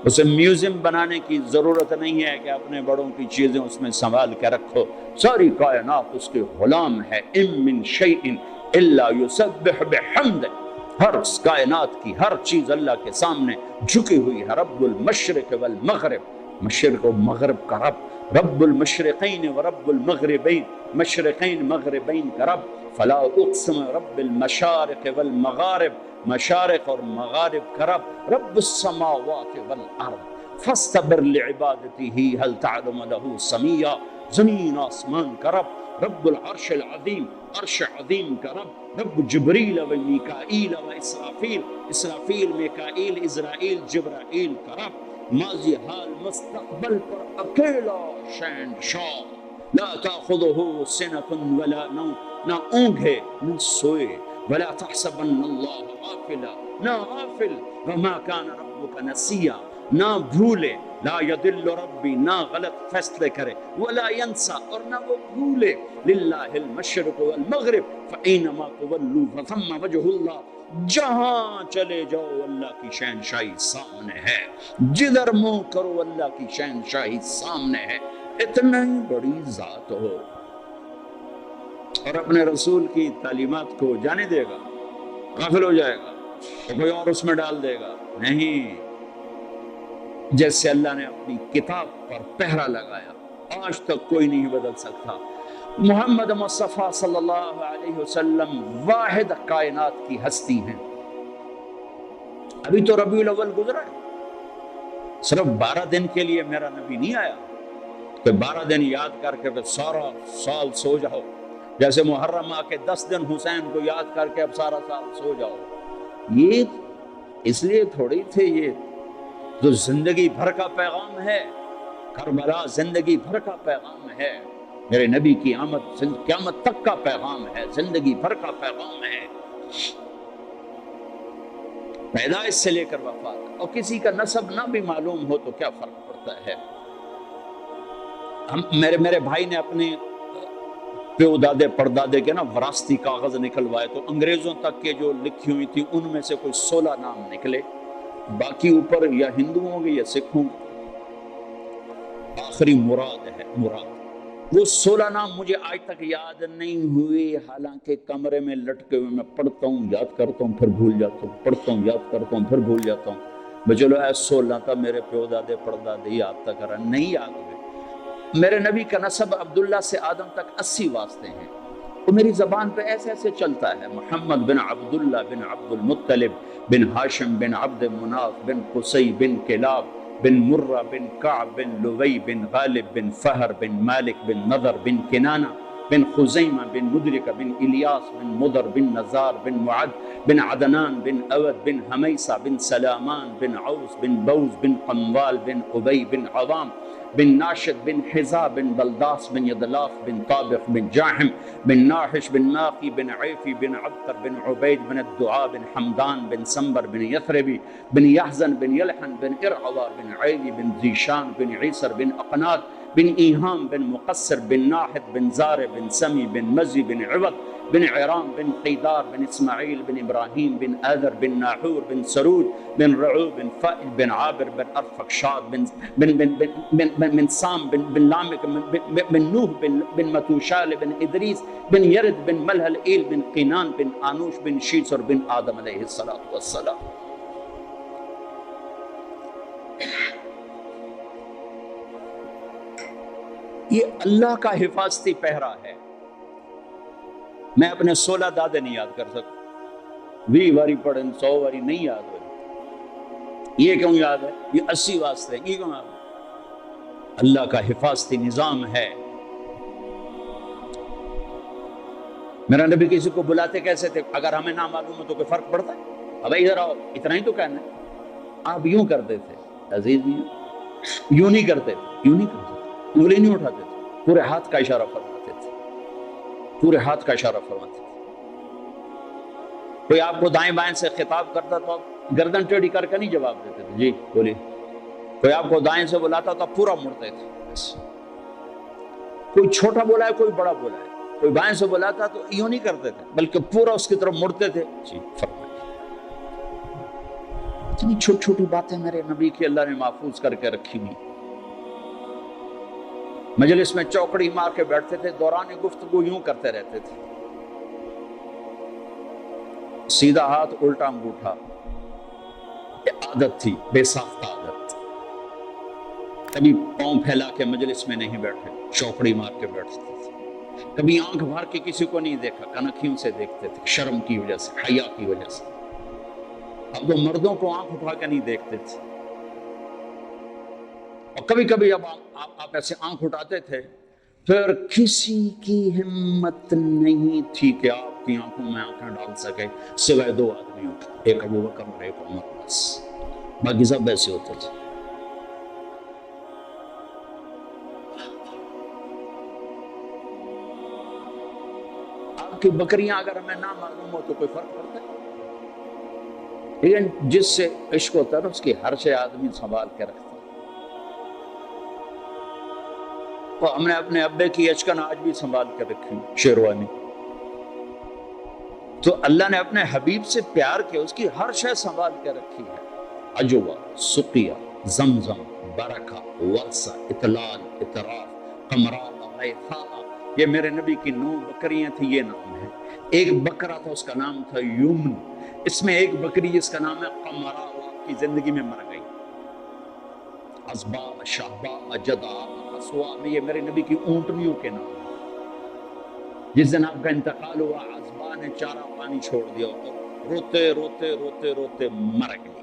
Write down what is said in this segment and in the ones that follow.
اسے میوزیم بنانے کی ضرورت نہیں ہے کہ اپنے بڑوں کی چیزیں اس میں سنبھال کے رکھو، ساری کائنات اس کے غلام ہے۔ ان من شیء الا یسبح بحمدہ، ہر کائنات کی ہر چیز اللہ کے سامنے جھکی ہوئی ہے۔ رب المشرق والمغرب، مشرق و مغرب کا رب، رب المشرقین و رب المغربین، مشرقین مغربین کا رب۔ فلا اقسم رب المشارق والمغارب، مشارق اور مغارب کا رب، رب السماوات والارض فاستبر لعبادته هل تعلم له سمیا، زمین آسمان کا رب، رب العرش العظیم، عرش عظیم کا رب، رب جبریل و میکائیل و اسرافیل، اسرافیل میکائیل اسرائیل جبرائیل کا رب، ماضی حال مستقبل پر اکیلا شہنشاہ، لا تاخذہ سنۃ ولا نوم، نہ اونگ ہے نہ سوئے، ولا تحسبن اللہ غافلا، نہ غافل، وما کان ربک نسیا، نہ بھولے، لا یضل ربی، نہ غلط فیصلے کرے، ولا ینسا، اور نہ وہ بھولے، للہ المشرق والمغرب فاینما تولوا فثم وجہ اللہ، جہاں چلے جاؤ اللہ کی شہنشاہی سامنے ہے، جدھر منہ کرو اللہ کی شہنشاہی سامنے ہے۔ اتنا ہی بڑی ذات ہو اور اپنے رسول کی تعلیمات کو جانے دے گا، غافل ہو جائے گا تو کوئی اور اس میں ڈال دے گا؟ نہیں، جیسے اللہ نے اپنی کتاب پر پہرا لگایا آج تک کوئی نہیں بدل سکتا۔ محمد مصطفیٰ صلی اللہ علیہ وسلم واحد کائنات کی ہستی ہیں۔ ابھی تو ربیع الاول گزرا ہے، صرف 12 دن کے لیے میرا نبی نہیں آیا کہ 12 دن یاد کر کے پھر سارا سال سو جاؤ، جیسے محرم آ کے 10 دن حسین کو یاد کر کے اب سارا سال سو جاؤ۔ یہ اس لیے تھوڑی تھے، یہ جو زندگی بھر کا پیغام ہے، کربلا زندگی بھر کا پیغام ہے، میرے نبی کی آمد قیامت تک کا پیغام ہے، زندگی بھر کا پیغام ہے، پیدائش سے لے کر وفات۔ اور کسی کا نسب نہ بھی معلوم ہو تو کیا فرق پڑتا ہے؟ میرے بھائی نے اپنے پیو دادے پردادے کے نا وراثتی کاغذ نکلوائے تو انگریزوں تک کے جو لکھی ہوئی تھی ان میں سے کوئی 16 نام نکلے، باقی اوپر یا ہندوؤں ہوں گے یا سکھوں گے، آخری مراد ہے، مراد۔ وہ 16 نام مجھے آج تک یاد نہیں ہوئے، حالانکہ کمرے میں لٹکے ہوئے میں پڑھتا ہوں، یاد کرتا ہوں، پھر بھول جاتا ہوں، پڑھتا ہوں، یاد کرتا ہوں، پھر بھول جاتا ہوں۔ چلو اے 16 تھا میرے پیو دادے پردادے یاد تک کرا، نہیں یاد ہوئے۔ میرے نبی کا نسب عبداللہ سے آدم تک 80 واسطے ہیں، وہ میری زبان پہ ایسے ایسے چلتا ہے، محمد بن عبداللہ بن عبد المطلب بن ہاشم بن عبد مناف بن قصی بن کلاب بن مرہ بن کعب بن لوی بن غالب بن فہر بن مالک بن نضر بن کنانہ بن خزیمہ بن مدرکہ بن الیاس بن مضر بن نزار بن معد بن عدنان بن اود بن حمیسہ بن سلامان بن عوس بن بوز بن قنوال بن ابی بن عوام بن ناشد بن حزا بن بلداس بن یدلاف بن طابق بن جاحم بن ناحش بن ناقی بن عیفی بن عبتر بن عبید بن الدعاء بن حمدان بن سنبر بن یثربی بن یحزن بن یلحن بن ارعوا بن عیلی بن ذیشان بن عیسر بن اقناد بن ایہام بن مقصر بن ناحد بن زار بن سمی بن مزی بن عوض بن عرام بن قیدار بن اسماعیل بن ابراہیم بن آذر بن ناحور بن سرود بن رعو بن فائل بن عابر بن ارفقشاد بن سام بن لامک بن نوح بن متوشال بن ادریس بن یرد بن ملہل ایل بن قینان بن آنوش بن شیسر بن آدم علیہ السلام۔ یہ اللہ کا حفاظتی پہرا ہے۔ میں اپنے 16 دادے نہیں یاد کر سکتا، 20 باری پڑھیں 100 باری نہیں یاد ہوئے، یہ کیوں یاد ہے؟ یہ 80 واسطے، یہ کیوں یاد ہے؟ اللہ کا حفاظتی نظام ہے۔ میرا نبی کسی کو بلاتے کیسے تھے؟ اگر ہمیں نہ معلوم ہے تو کوئی فرق پڑتا ہے؟ اب ادھر آؤ، اتنا ہی تو کہنا ہے۔ آپ یوں کرتے تھے عزیز، یوں نہیں کرتے تھے، یوں نہیں کرتے تھے، انگلی نہیں اٹھاتے تھے، پورے ہاتھ کا اشارہ فرماتے تھے، پورے ہاتھ کا اشارہ فرماتے تھے۔ کوئی آپ کو دائیں بائیں سے خطاب کرتا تو آپ گردن ٹیڑھی کر کے نہیں جواب دیتے تھے، جی بولیے۔ کوئی آپ کو دائیں سے بلاتا تو آپ پورا مڑتے تھے، بس۔ کوئی چھوٹا بولا ہے کوئی بڑا بولا ہے، کوئی بائیں سے بلاتا تو یوں نہیں کرتے تھے بلکہ پورا اس کی طرف مڑتے تھے، جی فرمائیے۔ اتنی چھوٹی چھوٹی باتیں میرے نبی کی اللہ نے محفوظ کر کے رکھی ہوئی. مجلس میں چوکڑی مار کے بیٹھتے تھے, دوران گفتگو یوں کرتے رہتے تھے, سیدھا ہاتھ الٹا انگوٹھا, عادت تھی, بے ساختہ عادت. کبھی پاؤں پھیلا کے مجلس میں نہیں بیٹھے, چوکڑی مار کے بیٹھتے تھے. کبھی آنکھ بھر کے کسی کو نہیں دیکھا, کنکھیوں سے دیکھتے تھے, شرم کی وجہ سے, حیا کی وجہ سے. اب وہ مردوں کو آنکھ اٹھا کے نہیں دیکھتے تھے. اور کبھی کبھی جب آپ ایسے آنکھ اٹھاتے تھے, پھر کسی کی ہمت نہیں تھی کہ آپ کی آنکھوں میں آنکھیں ڈال سکے سوائے 2 آدمیوں, ایک ابو بکر اور ایک عمر, بس. باقی سب ایسے ہوتے تھے. آپ کی بکریاں اگر ہمیں نہ معلوم ہو تو کوئی فرق پڑتا ہے؟ لیکن جس سے عشق ہوتا ہے نا, اس کی ہر شے آدمی سنبھال کے رکھتا ہے. تو ہم نے اپنے ابے کی اچکن آج بھی سنبھال کے رکھی, شیروانی. تو اللہ نے اپنے حبیب سے پیار کیا, اس کی ہر شے سنبھال کے رکھی ہے. عجوہ, سقیہ, زمزم, برکہ, ورثہ, اطلال, اطراف, قمرا, غیثا, یہ میرے نبی کی 9 بکریاں تھیں, یہ نام ہے. ایک بکرا تھا, اس کا نام تھا یمن. اس میں ایک بکری جس کا نام ہے قمرا, وہ آپ کی زندگی میں مر گئی. ازبا, شہبا, جدا, اسوا, یہ میرے نبی کی اونٹنیوں کے نام ہیں. جس دن آپ کا انتقال ہوا, ازبا نے چارہ پانی چھوڑ دیا اور روتے روتے روتے روتے مر گئی.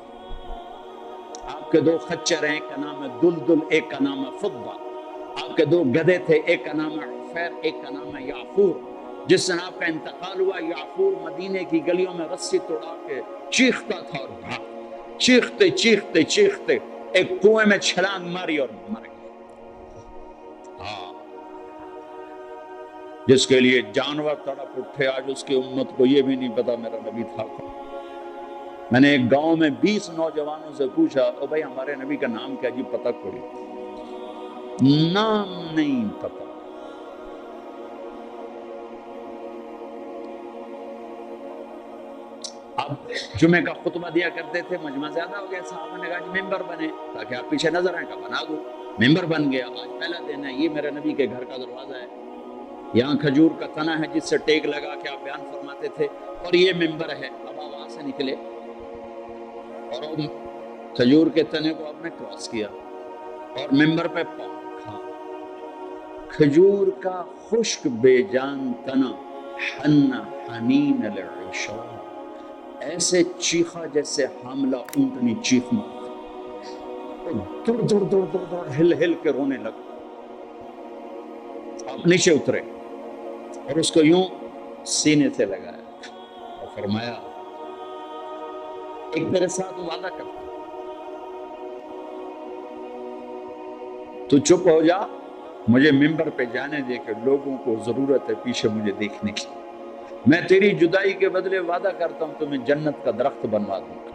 آپ کے 2 خچر ہیں, ایک کا نام ہے دلدل, ایک کا نام ہے فضہ. آپ کے 2 گدھے تھے, ایک کا نام ہے عفیر, ایک کا نام ہے یعفور. جس دن آپ کا انتقال ہوا, یعفور مدینے کی گلیوں میں رسی توڑا کے چیختا تھا اور بھاگ, چیختے چیختے چیختے ایک کنویں میں چھلانگ ماری اور مر گیا. جس کے لیے جانور تڑپ اٹھے, آج اس کی امت کو یہ بھی نہیں پتا میرا نبی تھا. میں نے ایک گاؤں میں 20 نوجوانوں سے پوچھا, او بھائی ہمارے نبی کا نام کیا جی؟ پتہ کوئی نام نہیں پتا. اب جمعے کا خطبہ دیا کرتے تھے, مجمع زیادہ ہو گیا, صاحب نے کہا جی ممبر بنے تاکہ آپ پیچھے نظر آئیں. کا بنا دو, ممبر بن گیا. آج پہلا دن ہے, یہ میرے نبی کے گھر کا دروازہ ہے, یہاں کھجور کا تنا ہے جس سے ٹیک لگا کے آپ بیان فرماتے تھے, اور یہ ممبر ہے. اب آپ وہاں سے نکلے اور کھجور کے تنے کو آپ نے کراس کیا اور ممبر پہ پاؤں رکھا. کھجور کا خشک بے جان تنا, حن حنین العشاء, ایسے چیخا جیسے حاملہ اونٹنی چیخ مارتی, دڑ دڑ دڑ دڑ دڑ ہل ہل کے رونے لگا. آپ نیچے اترے اور اس کو یوں سینے سے لگایا اور فرمایا, ایک میرے ساتھ وعدہ کرتا, تو چپ ہو جا, مجھے ممبر پہ جانے دے کہ لوگوں کو ضرورت ہے پیچھے مجھے دیکھنے کی. میں تیری جدائی کے بدلے وعدہ کرتا ہوں تمہیں جنت کا درخت بنوا دوں گا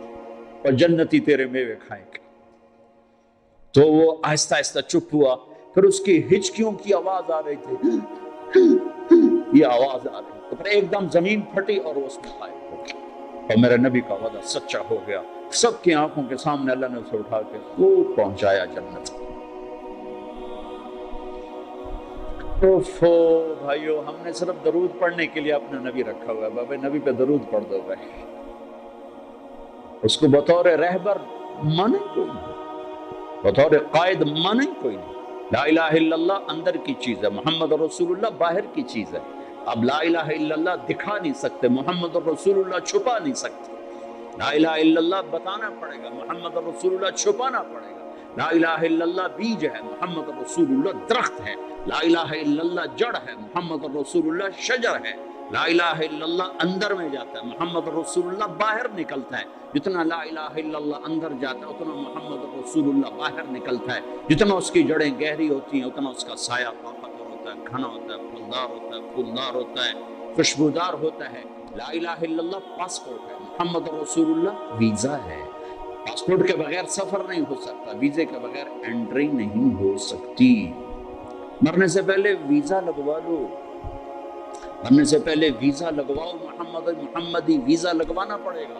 اور جنتی تیرے میوے کھائیں گے. تو وہ آہستہ آہستہ چپ ہوا. پھر اس کی ہچکیوں کی آواز آ رہی تھی, یہ آواز آ رہی, تو پھر ایک دم زمین پھٹی اور وہ اس میں غائب ہو گیا. اور میرے نبی کا وعدہ سچا ہو گیا. سب کی آنکھوں کے سامنے اللہ نے اسے اٹھا کے خوب پہنچایا جنت. بھائیو, ہم نے صرف درود پڑھنے کے لیے اپنا نبی رکھا ہوا ہے. بابا نبی پہ درود پڑھ دو بھائی, اس کو بطور رہبر مانے کوئی نہیں, بطور قائد مانے کوئی نہیں. لا الہ الا اللہ اندر کی چیز ہے, محمد رسول اللہ باہر کی چیز ہے. اب لا الہ الا اللہ دکھا نہیں سکتے, محمد رسول اللہ چھپا نہیں سکتے. لا الہ الا اللہ بتانا پڑے گا, محمد رسول اللہ چھپانا پڑے گا. لا الہ الا اللہ بیج ہے, محمد رسول اللہ درخت ہے. لا الہ الا اللہ جڑ ہے, محمد رسول اللہ شجر ہے. لا الہ الا اللہ اندر میں جاتا ہے, محمد رسول اللہ باہر نکلتا ہے. جتنا لا الہ الا اللہ اندر جاتا ہے اتنا محمد رسول اللہ باہر نکلتا ہے. جتنا اس کی جڑیں گہری ہوتی ہیں اتنا اس کا سایہ طاقتور ہوتا ہے, گھنا ہوتا ہے, پھلدار ہوتا ہے, پھولدار ہوتا ہے, خوشبودار ہوتا ہے. لا الہ الا اللہ پاسپورٹ ہے, محمد رسول اللہ ویزا ہے. پاسپورٹ کے بغیر سفر نہیں ہو سکتا, ویزے کے بغیر انٹری نہیں ہو سکتی. مرنے سے پہلے ویزا لگوا لو, مرنے سے پہلے ویزا لگواؤ. محمدی ویزا لگوانا پڑے گا.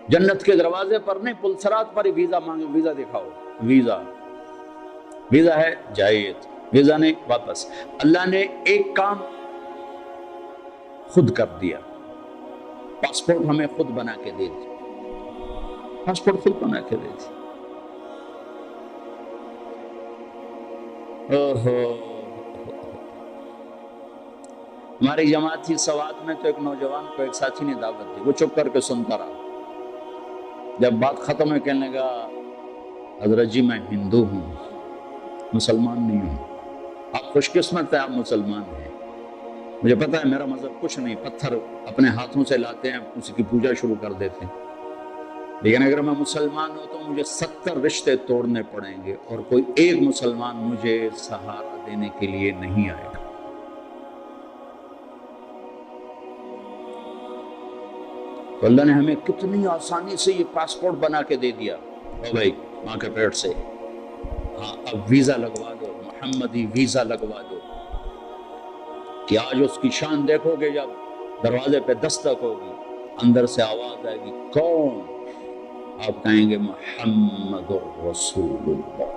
جنت کے دروازے پر نہیں، پلسرات پر ہی ویزا مانگے، ویزا دکھاؤ، ویزا، ویزا ہے جائیے، ویزا نہیں واپس۔ اللہ نے ایک کام خود کر دیا، پاسپورٹ ہمیں خود بنا کے دے دی، پاسپورٹ خود بنا کے دے دی۔ ہماری جماعت تھی سوات میں، تو ایک نوجوان کو ایک ساتھی نے دعوت دی، وہ چپ کر کے سنتا رہا۔ جب بات ختم ہوئی کہنے لگا حضرت جی میں ہندو ہوں، مسلمان نہیں ہوں۔ آپ خوش قسمت ہیں، آپ مسلمان ہیں، مجھے پتا ہے میرا مذہب کچھ نہیں، پتھر اپنے ہاتھوں سے لاتے ہیں، اسی کی پوجا شروع کر دیتے ہیں، لیکن اگر میں مسلمان ہوں تو مجھے 70 رشتے توڑنے پڑیں گے اور کوئی ایک مسلمان مجھے سہارا دینے کے لیے نہیں آئے گا۔ تو اللہ نے ہمیں کتنی آسانی سے یہ پاسپورٹ بنا کے دے دیا، او بھائی ماں کے پیٹ سے، ہاں اب ویزا لگوا دو، محمدی ویزا لگوا دو، کہ آج اس کی شان دیکھو گے، جب دروازے پہ دستک ہوگی اندر سے آواز آئے گی کون؟ آپ کہیں گے محمد رسول اللہ۔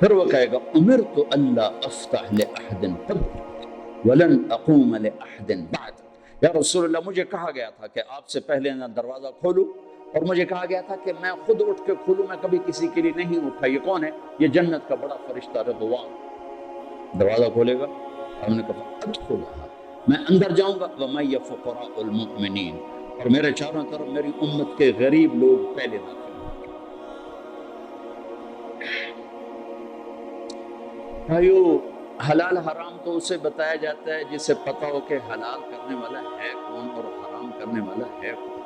پھر وہ کہے گا امرت اللہ افتح لأحد قبلک ولن اقوم لأحد بعد۔ یا رسول اللہ مجھے کہا گیا تھا کہ آپ سے پہلے نہ دروازہ کھولوں، اور مجھے کہا گیا تھا کہ میں خود اٹھ کے کھولوں، میں کبھی کسی کے لیے نہیں اٹھا۔ یہ کون ہے؟ یہ جنت کا بڑا فرشتہ رضوان دروازہ کھولے گا۔ ہم نے کہا ادخلھا، میں اندر جاؤں گا، وَمَن فقراء المؤمنین، اور میرے چاروں طرف میری امت کے غریب لوگ پہلے داخل ہوں گے۔ بھائیو حلال حرام تو اسے بتایا جاتا ہے جسے پتہ ہو کہ حلال کرنے والا ہے کون اور حرام کرنے والا ہے کون۔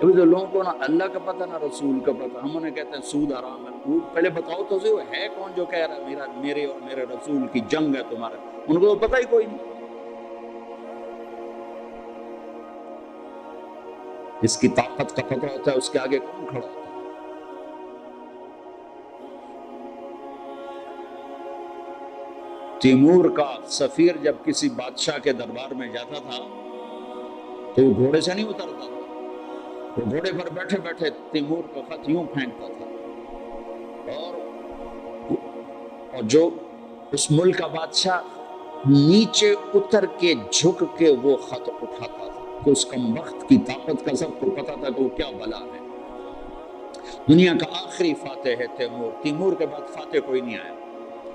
ابھی تو لوگوں کو نہ اللہ کا پتہ نہ رسول کا پتہ، ہم انہیں کہتے ہیں سود حرام ہے۔ وہ پہلے بتاؤ تو صحیح وہ ہے کون جو کہہ رہا ہے میرے اور میرے رسول کی جنگ ہے تمہارا؟ ان کو تو پتہ ہی کوئی نہیں۔ جس کی طاقت کا پتہ ہوتا ہے اس کے آگے کون کھڑا ہوتا ہے؟ تیمور کا سفیر جب کسی بادشاہ کے دربار میں جاتا تھا تو وہ گھوڑے سے نہیں اترتا تھا، وہ گھوڑے پر بیٹھے بیٹھے تیمور کا خط یوں پھینکتا تھا، اور جو اس ملک کا بادشاہ نیچے اتر کے جھک کے وہ خط اٹھاتا تھا، کہ اس کم وقت کی طاقت کا سب کو پتا تھا کہ وہ کیا بلا ہے۔ دنیا کا آخری فاتح ہے تیمور، تیمور کے بعد فاتح کوئی نہیں آیا،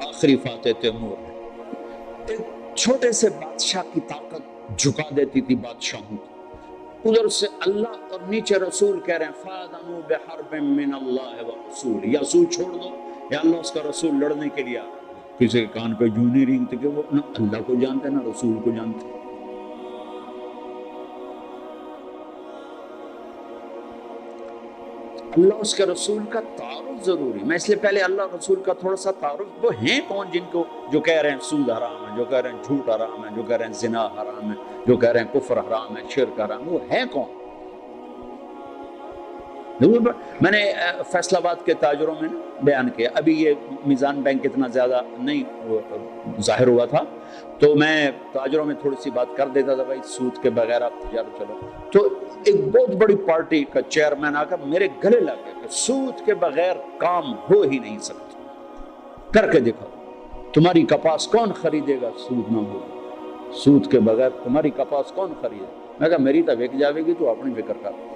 آخری فاتح تیمور ہے۔ ایک چھوٹے سے بادشاہ کی طاقت جھکا دیتی تھی بادشاہوں کو۔ ادھر سے اللہ اور نیچے رسول کہہ رہے ہیں فَأَذَنُوا بِحَرْبٍ مِّنَ اللَّهِ وَرَسُولِهِ، یا سود چھوڑ دو یا اللہ اس کا رسول لڑنے کے لیے آ رہا ہے۔ کسی کے کان پہ جوں نہیں رینگتے کہ وہ نہ اللہ کو جانتے نہ رسول کو جانتے۔ اللہ اس کے رسول کا تعارف ضروری، میں اس لیے پہلے اللہ رسول کا تھوڑا سا تعارف، وہ ہیں کون جن کو جو کہہ رہے ہیں سود حرام ہے، جو کہہ رہے ہیں جھوٹ حرام ہے، جو کہہ رہے ہیں زنا حرام ہے، جو کہہ رہے ہیں کفر حرام ہے، شرک حرام ہے، وہ ہیں کون؟ میں نے فیصل آباد کے تاجروں میں بیان کیا، ابھی یہ میزان بینک اتنا زیادہ نہیں ظاہر ہوا تھا، تو میں تاجروں میں تھوڑی سی بات کر دیتا تھا، بھائی سود کے بغیر آپ تجارت چلو، تو ایک بہت بڑی پارٹی کا چیئرمین آ کر میرے گلے لگ گیا کہ سود کے بغیر کام ہو ہی نہیں سکتا، کر کے دکھاؤ، تمہاری کپاس کون خریدے گا سود نہ ہو، سود کے بغیر تمہاری کپاس کون خریدے؟ میں کہا میری تو بک جاوے گی تو اپنی فکر کر۔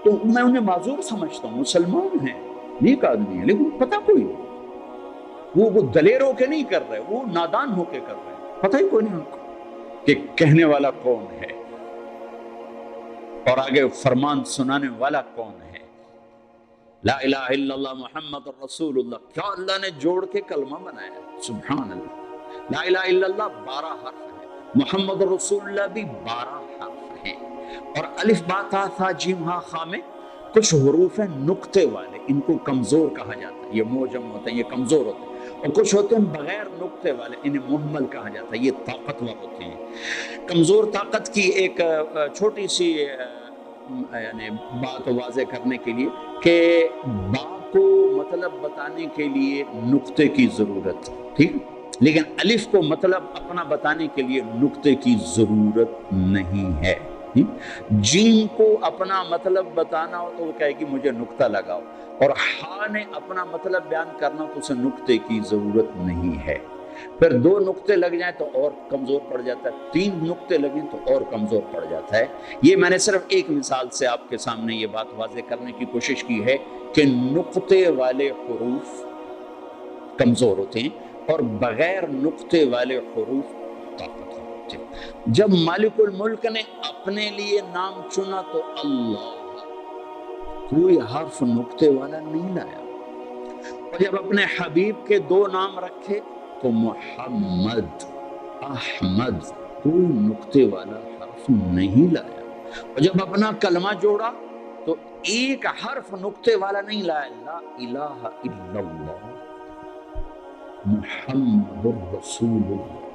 تو میں انہیں معذور سمجھتا ہوں، مسلمان ہیں، نیک آدمی ہیں، لیکن پتہ کوئی نہیں، وہ دلیر ہو کے نہیں کر رہے، وہ نادان ہو کے کر رہے ہیں، پتہ ہی کوئی نہیں ان کو کہ کہنے والا کون ہے اور آگے فرمان سنانے والا کون ہے۔ لا الہ الا اللہ محمد رسول اللہ، کیا اللہ نے جوڑ کے کلمہ بنایا، سبحان اللہ۔ لا الہ الا اللہ 12 حرف ہے، محمد رسول اللہ بھی 12 حرف ہیں، اور الف با تا ثا جیم ہا خا میں کچھ حروف ہیں نقطے والے، ان کو کمزور کہا جاتا ہے، یہ موجم ہوتے ہیں، یہ کمزور ہوتے ہیں، اور کچھ ہوتے ہیں بغیر نقطے والے، انہیں مہمل کہا جاتا ہے، یہ طاقتور ہوتے ہیں۔ کمزور طاقت کی ایک چھوٹی سی یعنی بات واضح کرنے کے لیے کہ با کو مطلب بتانے کے لیے نقطے کی ضرورت، ٹھیک، لیکن الف کو مطلب اپنا بتانے کے لیے نقطے کی ضرورت نہیں ہے۔ جیم کو اپنا مطلب بتانا ہو تو وہ کہے گی مجھے نقطہ لگاؤ، اور ہا نے اپنا مطلب بیان کرنا تو اسے نقطے کی ضرورت نہیں ہے۔ پھر 2 نقطے لگ جائیں تو اور کمزور پڑ جاتا ہے، 3 نقطے لگیں تو اور کمزور پڑ جاتا ہے۔ یہ میں نے صرف ایک مثال سے آپ کے سامنے یہ بات واضح کرنے کی کوشش کی ہے کہ نقطے والے حروف کمزور ہوتے ہیں اور بغیر نقطے والے حروف طاقتور ہوتے ہیں۔ جب مالک الملک نے اپنے لیے نام چنا تو اللہ، کوئی حرف نقطے والا نہیں لایا، اور جب اپنے حبیب کے 2 نام رکھے تو محمد، احمد، کوئی نقطے والا حرف نہیں لایا، اور جب اپنا کلمہ جوڑا تو ایک حرف نقطے والا نہیں لایا، لا الہ الا اللہ محمد الرسول اللہ۔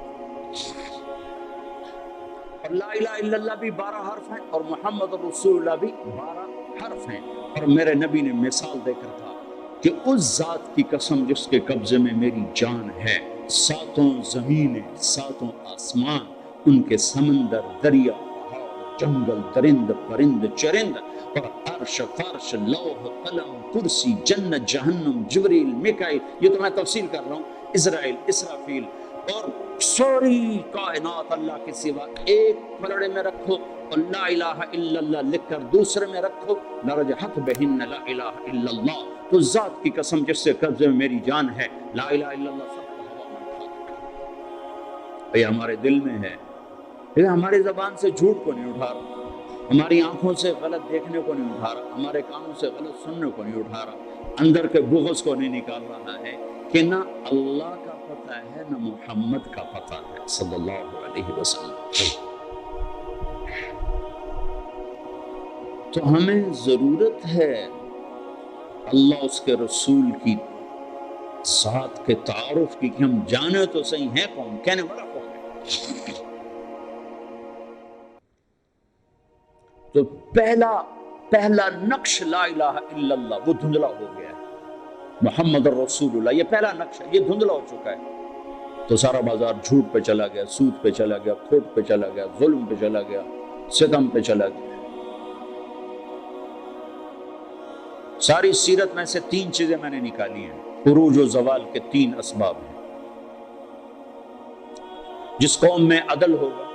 اور لا الہ الا اللہ بھی 12 حرف ہیں اور محمد الرسول اللہ بھی 12 حرف ہیں۔ اور میرے نبی نے مثال دے کر کہا کہ اس ذات کی قسم جس کے قبضے میں میری جان ہے، 7 زمینیں، 7 آسمان، ان کے سمندر، دریا، پہاڑ، جنگل، درند، پرند، چرند، اور عرش، فرش، لوح، قلم، کرسی، جنت، جہنم، جبریل، میکائیل، یہ تو میں تفصیل کر رہا ہوں، اسرائیل، اسرافیل، اور ساری کائنات اللہ کے سوا ایک پلڑے میں رکھو اور لا الہ الا اللہ لکھ کر دوسرے میں رکھو، لرجحت بہن لا الہ الا اللہ، تو ذات کی قسم جس سے قبضے میں میری جان ہے، لا الہ الا اللہ سب کو ہوا میں اٹھا دے۔ یہ ہمارے دل میں ہے، یہ ہماری زبان سے جھوٹ کو نہیں اٹھا رہا، ہماری آنکھوں سے غلط دیکھنے کو نہیں اٹھا رہا، ہمارے کانوں سے غلط سننے کو نہیں اٹھا رہا، اندر کے بغض کو نہیں نکال رہا ہے، کہ نہ اللہ کا پتہ ہے نہ محمد کا پتہ ہے صلی اللہ علیہ وسلم۔ تو ہمیں ضرورت ہے اللہ اس کے رسول کی ذات کے تعارف کی، کہ ہم جانے تو صحیح ہیں کون، کہنے والا کون ہے۔ تو پہلا نقش لا الہ الا اللہ وہ دھندلا ہو گیا ہے، محمد الرسول اللہ یہ پہلا نقش ہے، یہ دھندلا ہو چکا ہے، تو سارا بازار جھوٹ پہ چلا گیا، سود پہ چلا گیا، کھوٹ پہ چلا گیا، ظلم پہ چلا گیا، ستم پہ چلا گیا۔ ساری سیرت میں سے 3 چیزیں میں نے نکالی ہیں، عروج و زوال کے 3 اسباب ہیں۔ جس قوم میں عدل ہوگا،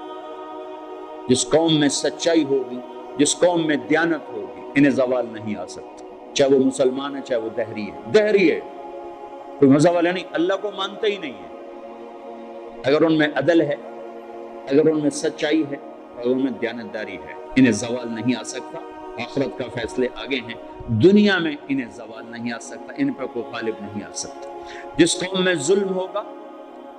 جس قوم میں سچائی ہوگی، جس قوم میں دیانت ہوگی، انہیں زوال نہیں آ سکتا، چاہے وہ مسلمان ہے چاہے وہ دہری ہے۔ دہری ہے کوئی مزہ والا نہیں، اللہ کو مانتا ہی نہیں ہے، اگر ان میں عدل ہے، اگر ان میں سچائی ہے، اگر ان میں دیانتداری ہے، انہیں زوال نہیں آ سکتا۔ آخرت کا فیصلے آگے ہیں، دنیا میں انہیں زوال نہیں آ سکتا، ان پہ کوئی غالب نہیں آ سکتا۔ جس قوم میں ظلم ہوگا،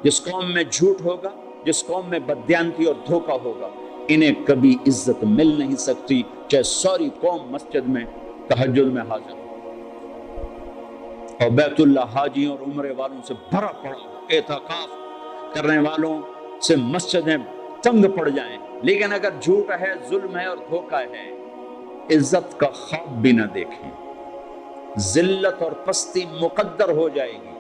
جس قوم میں جھوٹ ہوگا، جس قوم میں بددیانتی اور دھوکہ ہوگا، انہیں کبھی عزت مل نہیں سکتی، چاہے ساری قوم مسجد میں تہجد میں حاضر ہو اور بیت اللہ حاجیوں اور عمرے والوں سے بھرا پڑا ہو، اعتکاف کرنے والوں سے مسجدیں تنگ پڑ جائیں، لیکن اگر جھوٹ ہے، ظلم ہے اور دھوکہ ہے، عزت کا خواب بھی نہ دیکھیں، ذلت اور پستی مقدر ہو جائے گی۔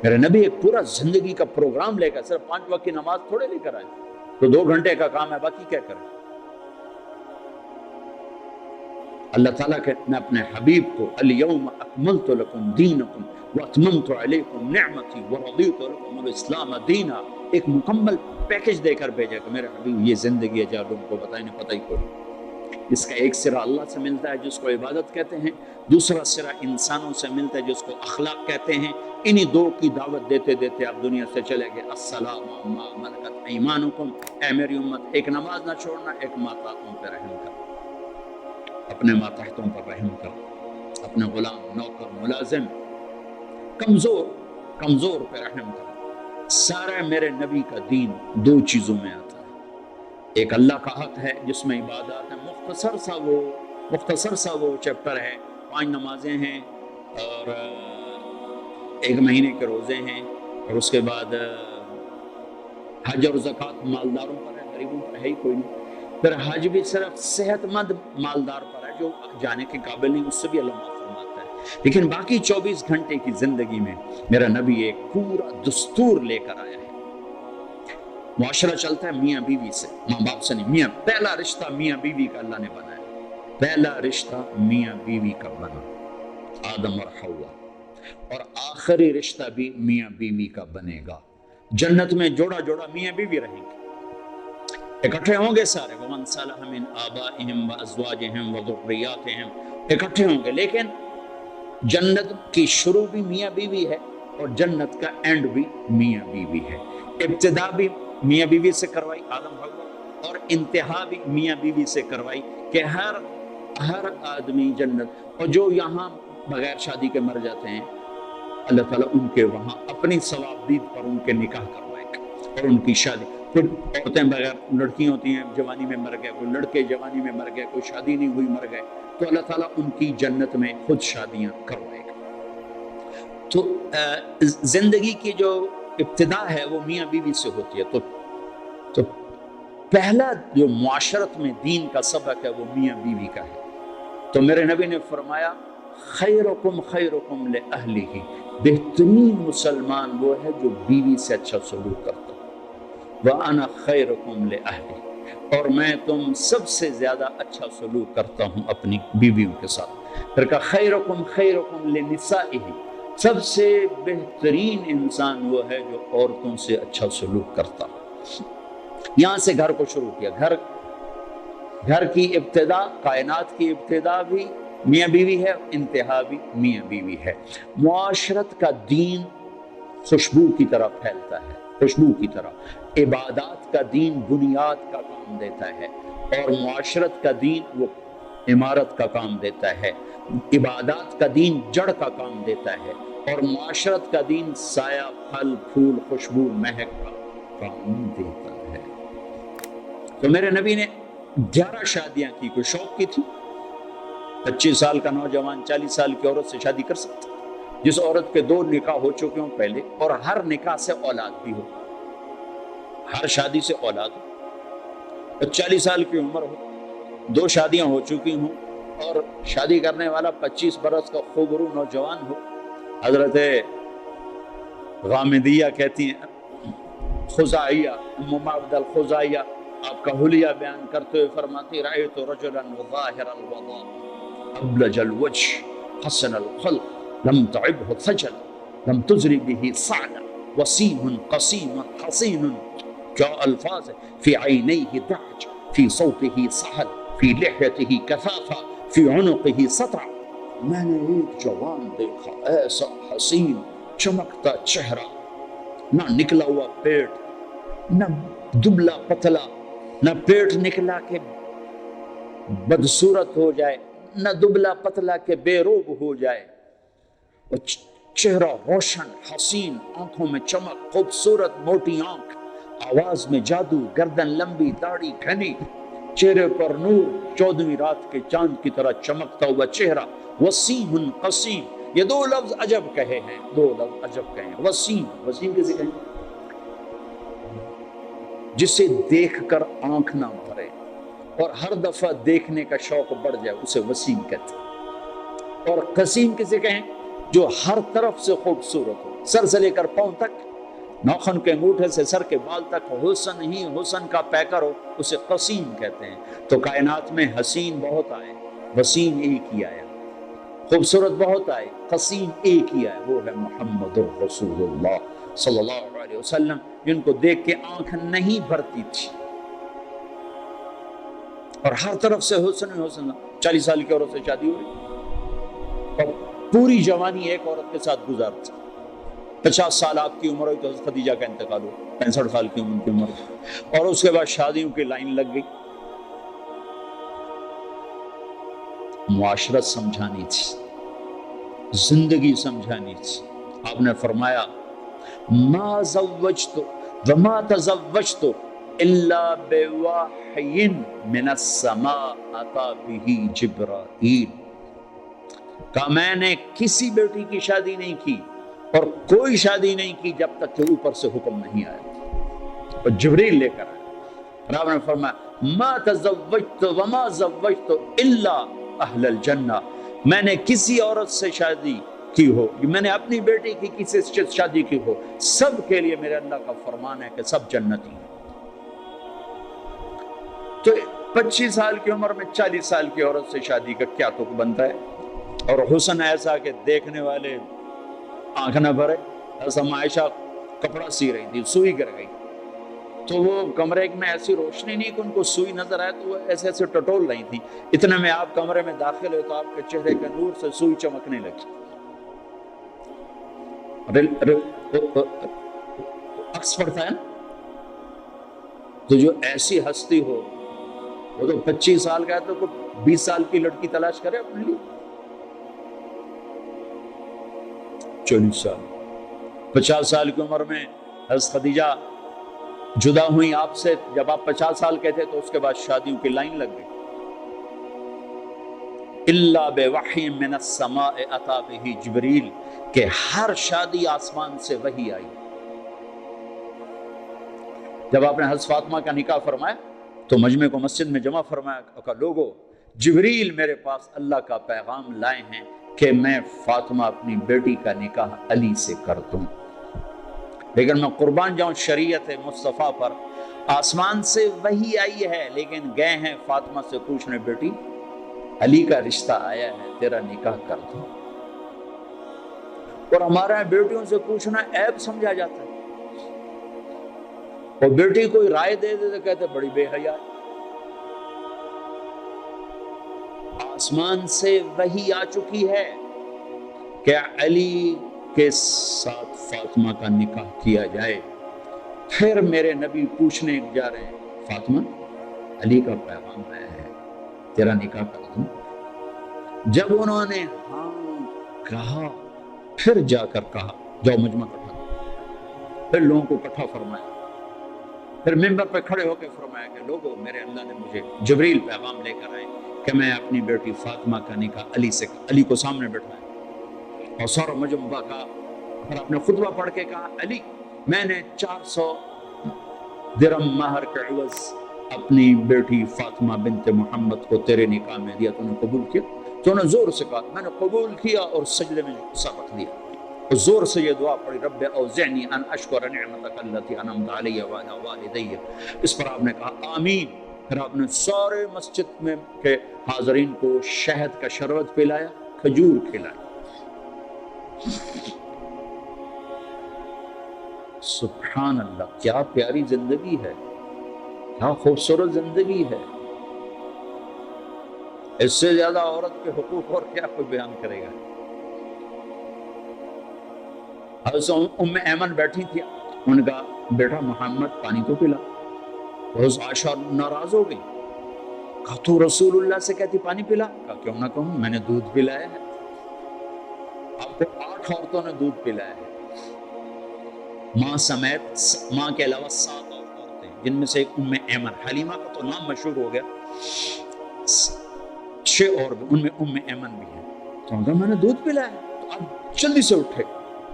میرے نبی ایک پورا زندگی کا پروگرام لے کر، صرف 5 وقت کی نماز تھوڑے لے کر آئے، تو 2 گھنٹے کا کام ہے، باقی کیا کریں۔ اللہ تعالیٰ کہ میں اپنے حبیب کو الیوم اکملت لکم دینکم واتممت علیکم نعمتی ورضیت لکم الاسلام دینا، ایک مکمل پیکج دے کر بھیجا کہ میرے حبیب یہ زندگی ہے جو تم کو پتہ ہی نہیں، پتہ ہی کوئی۔ اس کا ایک سرا اللہ سے ملتا ہے جس کو عبادت کہتے ہیں، دوسرا سرا انسانوں سے ملتا ہے جس کو اخلاق کہتے ہیں۔ انہی 2 کی دعوت دیتے دیتے آپ دنیا سے چلے گئے۔ السلام ما ملکت ایمانکم، اے میری امت، ایک نماز نہ چھوڑنا، ایک ماتحتوں پہ رحم کرنا، اپنے ماتحتوں پر رحم کرنا، اپنے غلام، نوکر، ملازم، کمزور پہ رحم کرنا۔ سارا میرے نبی کا دین 2 چیزوں میں آتا ہے، ایک اللہ کا حق ہے جس میں عبادات ہیں، مختصر سا وہ چیپٹر ہے، 5 نمازیں ہیں اور 1 مہینے کے روزے ہیں، اور اس کے بعد حج اور زکوٰۃ مالداروں پر ہے، غریبوں پر ہے ہی کوئی نہیں۔ پھر حج بھی صرف صحت مند مالدار پر ہے، جو جانے کے قابل نہیں، اس سے بھی اللہ معاف فرماتا ہے۔ لیکن باقی 24 گھنٹے کی زندگی میں میرا نبی ایک پورا دستور لے کر آیا ہے۔ معاشرہ چلتا ہے میاں بیوی سے، ماں باپ سے نہیں۔ میاں پہلا رشتہ میاں بیوی کا اللہ نے بنایا، پہلا رشتہ میاں بیوی کا بنا، آدم اور حوا، اور آخری رشتہ بھی میاں بیوی کا بنے گا۔ جنت میں جوڑا جوڑا میاں بیوی رہیں گے، اکٹھے ہوں گے سارے، وَمَنْ صَلَحَ مِنْ آبَائِهِمْ وَأَزْوَاجِهِمْ وَذُرِّيَّاتِهِمْ، اکٹھے ہوں گے۔ لیکن جنت کی شروع بھی میاں بیوی ہے اور جنت کا اینڈ بھی میاں بیوی ہے۔ ابتدا بھی میاں بیوی سے کروائی آدم حوا، اور انتہا بھی میاں بیوی سے کروائی کہ ہر آدمی جنت، اور جو یہاں بغیر شادی کے مر جاتے ہیں اللہ تعالیٰ ان کے وہاں اپنی ثوابدید پر ان کے نکاح کروائے گا اور ان کی شادی۔ کچھ عورتیں بغیر لڑکی ہوتی ہیں جوانی میں مر گئے، کوئی لڑکے جوانی میں مر گئے، کوئی شادی نہیں ہوئی مر گئے، تو اللہ تعالیٰ ان کی جنت میں خود شادیاں کروائے گا۔ تو زندگی کی جو ابتدا ہے وہ میاں بیوی سے ہوتی ہے۔ تو پہلا جو معاشرت میں دین کا سبق ہے وہ میاں بیوی کا ہے۔ تو میرے نبی نے فرمایا خیرکم خیرکم لأہلہ، بہترین مسلمان وہ ہے جو بیوی سے اچھا سلوک کرتا ہے، وَأَنَا خَيْرُكُمْ لِأَهْلِي، اور میں تم سب سے زیادہ اچھا سلوک کرتا ہوں اپنی بیویوں کے ساتھ۔ پھر کہا خیرکم خیرکم لِنِسَائِهِ، سب سے بہترین انسان وہ ہے جو عورتوں سے اچھا سلوک کرتا ہے۔ یہاں سے گھر کو شروع کیا۔ گھر کی ابتدا، کائنات کی ابتدا بھی میاں بیوی ہے، انتہا بھی میاں بیوی ہے۔ معاشرت کا دین خوشبو کی طرح پھیلتا ہے، خوشبو کی طرح۔ عبادات کا دین بنیاد کا کام دیتا ہے، اور معاشرت کا دین وہ عمارت کا کام دیتا ہے۔ عبادات کا دین جڑ کا کام دیتا ہے، اور معاشرت کا دین سایہ، پھل، پھول، خوشبو، مہک کا کام دیتا ہے۔ تو میرے نبی نے 11 شادیاں کی، کوئی شوق کی تھی؟ 25 سال کا نوجوان 40 سال کی عورت سے شادی کر سکتا، جس عورت کے 2 نکاح ہو چکے ہوں پہلے، اور ہر نکاح سے اولاد بھی ہو، ہر شادی سے اولاد ہو، 40 سال کی عمر ہو، 2 شادیاں ہو چکی ہوں، اور شادی کرنے والا 25 برس کا خوبرو نوجوان ہو۔ حضرت غامدیہ کہتی ہیں، خزائیہ، ام معبد الخزائیہ آپ کا حلیہ بیان کرتے ہوئے فرماتی رأیت رجلا ظاہر الوضاء ابلج الوجه حسن الخلق لم تعبه ثجل لم تزری به صعدا وسیم قسیم حسین، کیا الفاظ فی عینیہ دعج فی صوته سحل فی لحیته کثافہ فی عنقه سطع۔ میں نے ایک جوان دیکھا ایسا حسین چمکتا چہرہ، نہ نکلا ہوا پیٹ، نہ دبلا پتلا، نہ پیٹ نکلا کہ بدصورت ہو جائے، نہ دبلا پتلا کہ بے روب ہو جائے، چہرہ روشن، حسین، آنکھوں میں چمک، خوبصورت موٹی آنکھ، آواز میں جادو، گردن لمبی، داڑھی گھنی، چہرے پر نور، 14ویں رات کے چاند کی طرح چمکتا ہوا چہرہ، وسیم قسیم۔ یہ 2 لفظ عجب کہے ہیں، 2 لفظ عجب کہے ہیں۔ وسیم، وسیم کسے کہیں؟ جسے دیکھ کر آنکھ نہ بھرے اور ہر دفعہ دیکھنے کا شوق بڑھ جائے، اسے وسیم کہتے ہیں۔ اور قسیم کسے کہیں؟ جو ہر طرف سے خوبصورت ہو، سر سے لے کر پاؤں تک، ناخن کے انگوٹھے سے سر کے بال تک حسن ہی حسن کا پیکر ہو، اسے قسیم کہتے ہیں۔ تو کائنات میں حسین بہت آئے، وسیم ایک ہی آیا، خوبصورت بہت آئے، قسیم ایک ہی آیا، وہ ہے محمد رسول اللہ صلی اللہ علیہ وسلم، جن کو دیکھ کے آنکھ نہیں بھرتی تھی، اور ہر طرف سے حسن ہی حسن۔ 40 سال کی عورت سے شادی ہوئی اور پوری جوانی ایک عورت کے ساتھ گزارتی۔ 50 سال آپ کی عمر ہوئی تو حضرت خدیجہ کا انتقال ہو، 65 سال کی عمر کی عمر، اور اس کے بعد شادیوں کی لائن لگ گئی۔ معاشرت سمجھانی تھی، زندگی سمجھانی تھی۔ آپ نے فرمایا ما زوجت وما تزوجت الا بوحی من السماء اتى به جبرائیل، کہا میں نے کسی بیٹی کی شادی نہیں کی اور کوئی شادی نہیں کی جب تک کہ اوپر سے حکم نہیں آیا، اور جبریل لے کر آیا۔ آپ نے فرمایا ما تزوجت وما زوجت الا اہل الجنہ، میں نے کسی عورت سے شادی کی ہو، میں نے اپنی بیٹی کی کسی سے شادی کی ہو، سب کے لیے میرے اللہ کا فرمان ہے کہ سب جنتی ہیں۔ تو 25 سال کی عمر میں 40 سال کی عورت سے شادی کا کیا تک بنتا ہے؟ اور حسن ایسا کہ دیکھنے والے آنکھ نہ بھرے۔ ایسا عائشہ کپڑا سی رہی تھی، سوئی گر گئی، تو وہ کمرے میں ایسی روشنی نہیں کہ ان کو سوئی نظر آئے، تو وہ ایسے ایسے ٹٹول رہی تھی۔ اتنے میں آپ کمرے میں داخل ہوئے تو آپ کے چہرے کے نور سے سوئی چمکنے لگی۔ عکس پڑتا ہے نا، تو جو ایسی ہستی ہو وہ تو 25 سال کا ہے تو 20 سال کی لڑکی تلاش کرے اپنے لیے۔ 40 سال 50 سال کی عمر میں حضرت خدیجہ جدا ہوئی آپ سے، جب آپ 50 سال کے تھے تو اس کے بعد شادیوں کی لائن لگ گئی۔ الا بوحی من السماء اتی بہ جبریل، کہ ہر شادی آسمان سے وحی آئی۔ جب آپ نے حضرت فاطمہ کا نکاح فرمایا تو مجمع کو مسجد میں جمع فرمایا کہ لوگو، جبریل میرے پاس اللہ کا پیغام لائے ہیں کہ میں فاطمہ اپنی بیٹی کا نکاح علی سے کر دوں، لیکن میں قربان جاؤں شریعت مصطفیٰ پر، آسمان سے وحی آئی ہے لیکن گئے ہیں فاطمہ سے پوچھنے، بیٹی علی کا رشتہ آیا ہے، تیرا نکاح کر دوں۔ اور ہمارے یہاں بیٹیوں سے پوچھنا عیب سمجھا جاتا ہے، اور بیٹی کوئی رائے دے دے تو کہتے بڑی بے حیا۔ آسمان سے وحی آ چکی ہے کہ علی کے ساتھ فاطمہ کا نکاح کیا جائے، پھر میرے نبی پوچھنے جا رہے ہیں، فاطمہ علی کا پیغام آیا ہے، تیرا نکاح کر دوں؟ جب انہوں نے ہاں کہا، پھر جا کر کہا جاؤ مجمع اکٹھا، پھر لوگوں کو اکٹھا فرمایا، پھر ممبر پہ کھڑے ہو کے فرمایا کہ لوگوں، میرے اللہ نے مجھے جبریل پیغام لے کر آئے کہ میں اپنی بیٹی فاطمہ کا نکاح علی سے، علی کو سامنے بٹھایا اور سارا مجمع کا، پھر اپنے خطبہ پڑھ کے کہا، علی میں نے 400 درہم مہر کے عوض اپنی بیٹی فاطمہ بنت محمد کو تیرے نکاح میں دیا، تو نے قبول کیا؟ تو انہوں نے زور سے کہا میں نے قبول کیا، اور سجدے میں سر رکھ دیا اور زور سے یہ دعا پڑھی، رب اوزعنی ان اشکر نعمتک التی انعمت علی وعلی والدی۔ اس پر آپ نے کہا آمین۔ پھر آپ نے سارے مسجد میں کے حاضرین کو شہد کا شربت پلایا، کھجور کھلایا۔ سبحان اللہ، کیا پیاری زندگی ہے، کیا خوبصورت زندگی ہے۔ اس سے زیادہ عورت کے حقوق اور کیا کوئی بیان کرے گا۔ حضرت ام ایمن بیٹھی تھی، ان کا بیٹا محمد پانی تو پلا، حضرت عائشہ ناراض ہو گئی، کہا تو رسول اللہ سے کہتی پانی پلا؟ کہا کیوں نہ کہوں، میں نے دودھ پلایا ہے، آپ کو 8 عورتوں نے دودھ پلایا ہے، ماں سمیت، ماں کے علاوہ 7 عورتیں، جن میں سے ایک ام ایمن، حلیمہ کا تو نام مشہور ہو گیا، 6 اور بھی، ان میں ام ایمن بھی ہے۔ تو کہا میں نے دودھ پلایا ہے، تو آپ جلدی سے اٹھے،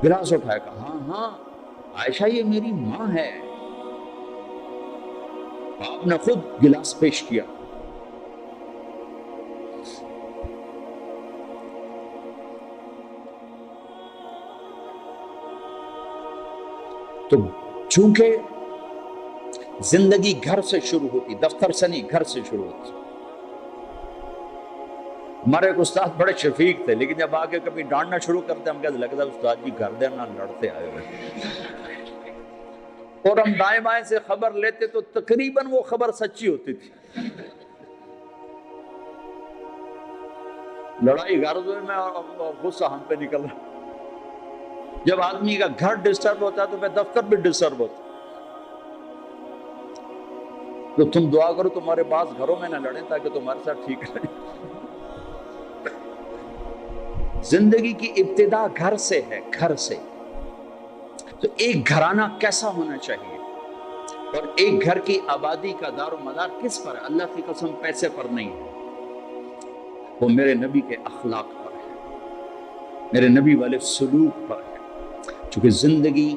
گلاس اٹھایا، کہا ہاں ہاں عائشہ یہ میری ماں ہے۔ آپ نے خود گلاس پیش کیا۔ تو چونکہ زندگی گھر سے شروع ہوتی، دفتر سے نہیں، گھر سے شروع ہوتی۔ ہمارے ایک استاد بڑے شفیق تھے، لیکن جب آگے کبھی ڈانٹنا شروع کرتے ہم کہتے لگتا ہے استاد جی گھر دینا لڑتے آئے ہوئے، اور ہم دائیں بائیں سے خبر لیتے تو تقریباً وہ خبر سچی ہوتی تھی۔ لڑائی گھر میں اور غصہ ہم پہ نکل رہا۔ جب آدمی کا گھر ڈسٹرب ہوتا ہے تو پھر دفتر بھی ڈسٹرب ہوتا ہے۔ تو تم دعا کرو تمہارے پاس گھروں میں نہ لڑیں تاکہ تمہارے ساتھ ٹھیک رہے۔ زندگی کی ابتدا گھر سے ہے، گھر سے۔ تو ایک گھرانہ کیسا ہونا چاہیے، اور ایک گھر کی آبادی کا دار و مدار کس پر ہے؟ اللہ کی قسم پیسے پر نہیں ہے، وہ میرے نبی کے اخلاق پر ہے، میرے نبی والے سلوک پر ہے۔ چونکہ زندگی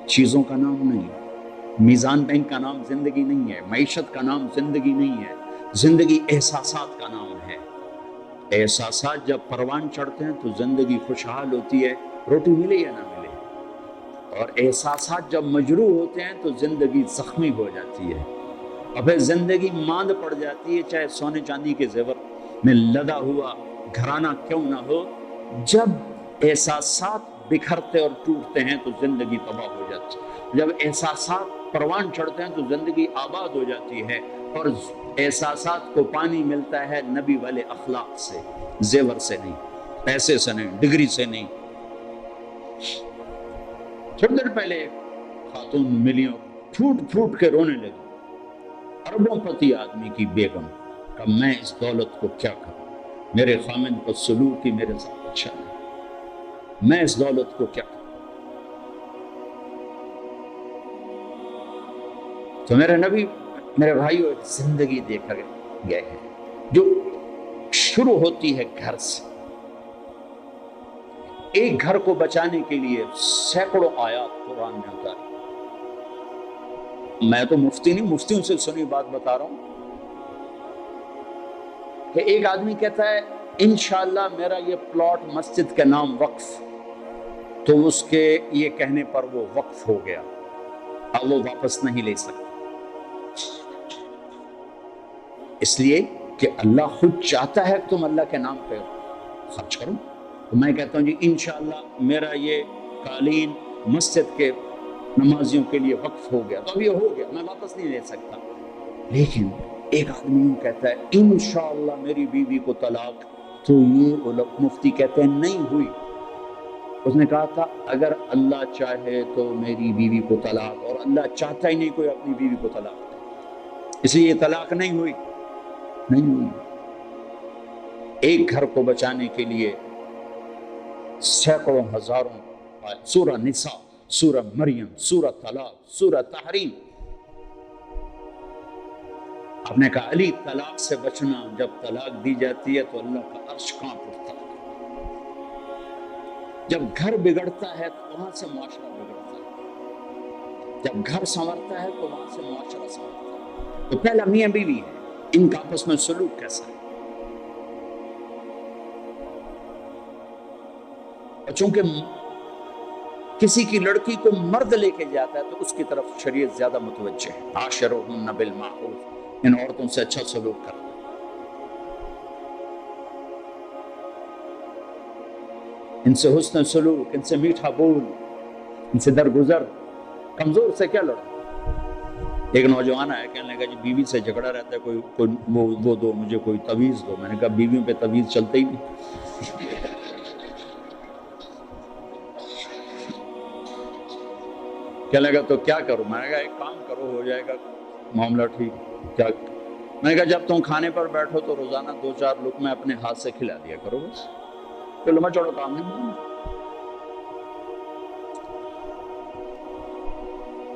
چیزوں کا نام نہیں ہے، میزان بینک کا نام زندگی نہیں ہے، معیشت کا نام زندگی نہیں ہے، زندگی احساسات کا نام ہے۔ احساسات جب پروان چڑھتے ہیں تو زندگی خوشحال ہوتی ہے، روٹی ملے یا نہ ملے، اور احساسات جب مجروح ہوتے ہیں تو زندگی زخمی ہو جاتی ہے، اور پھر زندگی ماند پڑ جاتی ہے، چاہے سونے چاندی کے زیور میں لدا ہوا گھرانہ کیوں نہ ہو۔ جب احساسات بکھرتے اور ٹوٹتے ہیں تو زندگی تباہ ہو جاتی ہے، جب احساسات پروان چڑھتے ہیں تو زندگی آباد ہو جاتی ہے، اور احساسات کو پانی ملتا ہے نبی والے اخلاق سے، زیور سے نہیں، پیسے سے نہیں، ڈگری سے نہیں۔ تھوڑی دیر پہلے ایک خاتون ملی اور پھوٹ پھوٹ کے رونے لگی، اربوں پتی آدمی کی بیگم، کہ میں اس دولت کو کیا کروں، میرے خامند کو سلوک ہی میرے ساتھ اچھا نہیں، میں اس دولت کو کیا کروں۔ تو میرے نبی، میرے بھائیو، ایک زندگی دے کر گئے ہیں جو شروع ہوتی ہے گھر سے۔ ایک گھر کو بچانے کے لیے سینکڑوں آیات قرآن میں اتاری۔ میں تو مفتی نہیں، مفتیوں سے سنی بات بتا رہا ہوں کہ ایک آدمی کہتا ہے انشاءاللہ میرا یہ پلاٹ مسجد کے نام وقف، تو اس کے یہ کہنے پر وہ وقف ہو گیا، اب وہ واپس نہیں لے سکتا، اس لیے کہ اللہ خود چاہتا ہے کہ تم اللہ کے نام پہ خرچ کرو۔ تو میں کہتا ہوں جی انشاءاللہ میرا یہ قالین مسجد کے نمازیوں کے لیے وقف ہو گیا، تو اب یہ ہو گیا، میں واپس نہیں لے سکتا۔ لیکن ایک آدمی یوں کہتا ہے انشاءاللہ میری بیوی کو طلاق، تو یہ مفتی کہتے ہیں نہیں ہوئی۔ اس نے کہا تھا اگر اللہ چاہے تو میری بیوی کو طلاق، اور اللہ چاہتا ہی نہیں کوئی اپنی بیوی کو طلاق دے، اس لیے یہ طلاق نہیں ہوئی، نہیں ہوئی۔ ایک گھر کو بچانے کے لیے سینکڑوں ہزاروں آیات، سورہ نساء، سورہ مریم، سورہ طلاق، سورہ تحریم۔ آپ نے کہا علی طلاق سے بچنا، جب طلاق دی جاتی ہے تو اللہ کا عرش کانپ اٹھتا ہے، جب گھر بگڑتا ہے تو وہاں سے معاشرہ بگڑتا ہے، جب گھر سنورتا ہے تو وہاں سے معاشرہ سنورتا ہے۔ تو پہلا میاں بیوی ہے، ان کا آپس میں سلوک کیسا ہے؟ اور چونکہ کسی کی لڑکی کو مرد لے کے جاتا ہے تو اس کی طرف شریعت زیادہ متوجہ ہے، عاشروہن بالمعروف، ان عورتوں سے اچھا سلوک کرنا، ان سے حسن سلوک، ان سے میٹھا بول، ان سے درگزر، کمزور سے کیا لڑو۔ ایک نوجوان آیا کہنے لگا جی بیوی سے جھگڑا رہتا ہے، کوئی وہ دو مجھے، کوئی تویز دو۔ میں نے کہا بیویوں پہ تویز چلتے ہی نہیں۔ کہنے لگا تو کیا کروں؟ میں نے کہا ایک کام کرو، ہو جائے گا معاملہ ٹھیک۔ کیا؟ میں نے کہا جب تم کھانے پر بیٹھو تو روزانہ 2-4 لقمے اپنے ہاتھ سے کھلا دیا کرو، بس کوئی لمبا چوڑا کام نہیں۔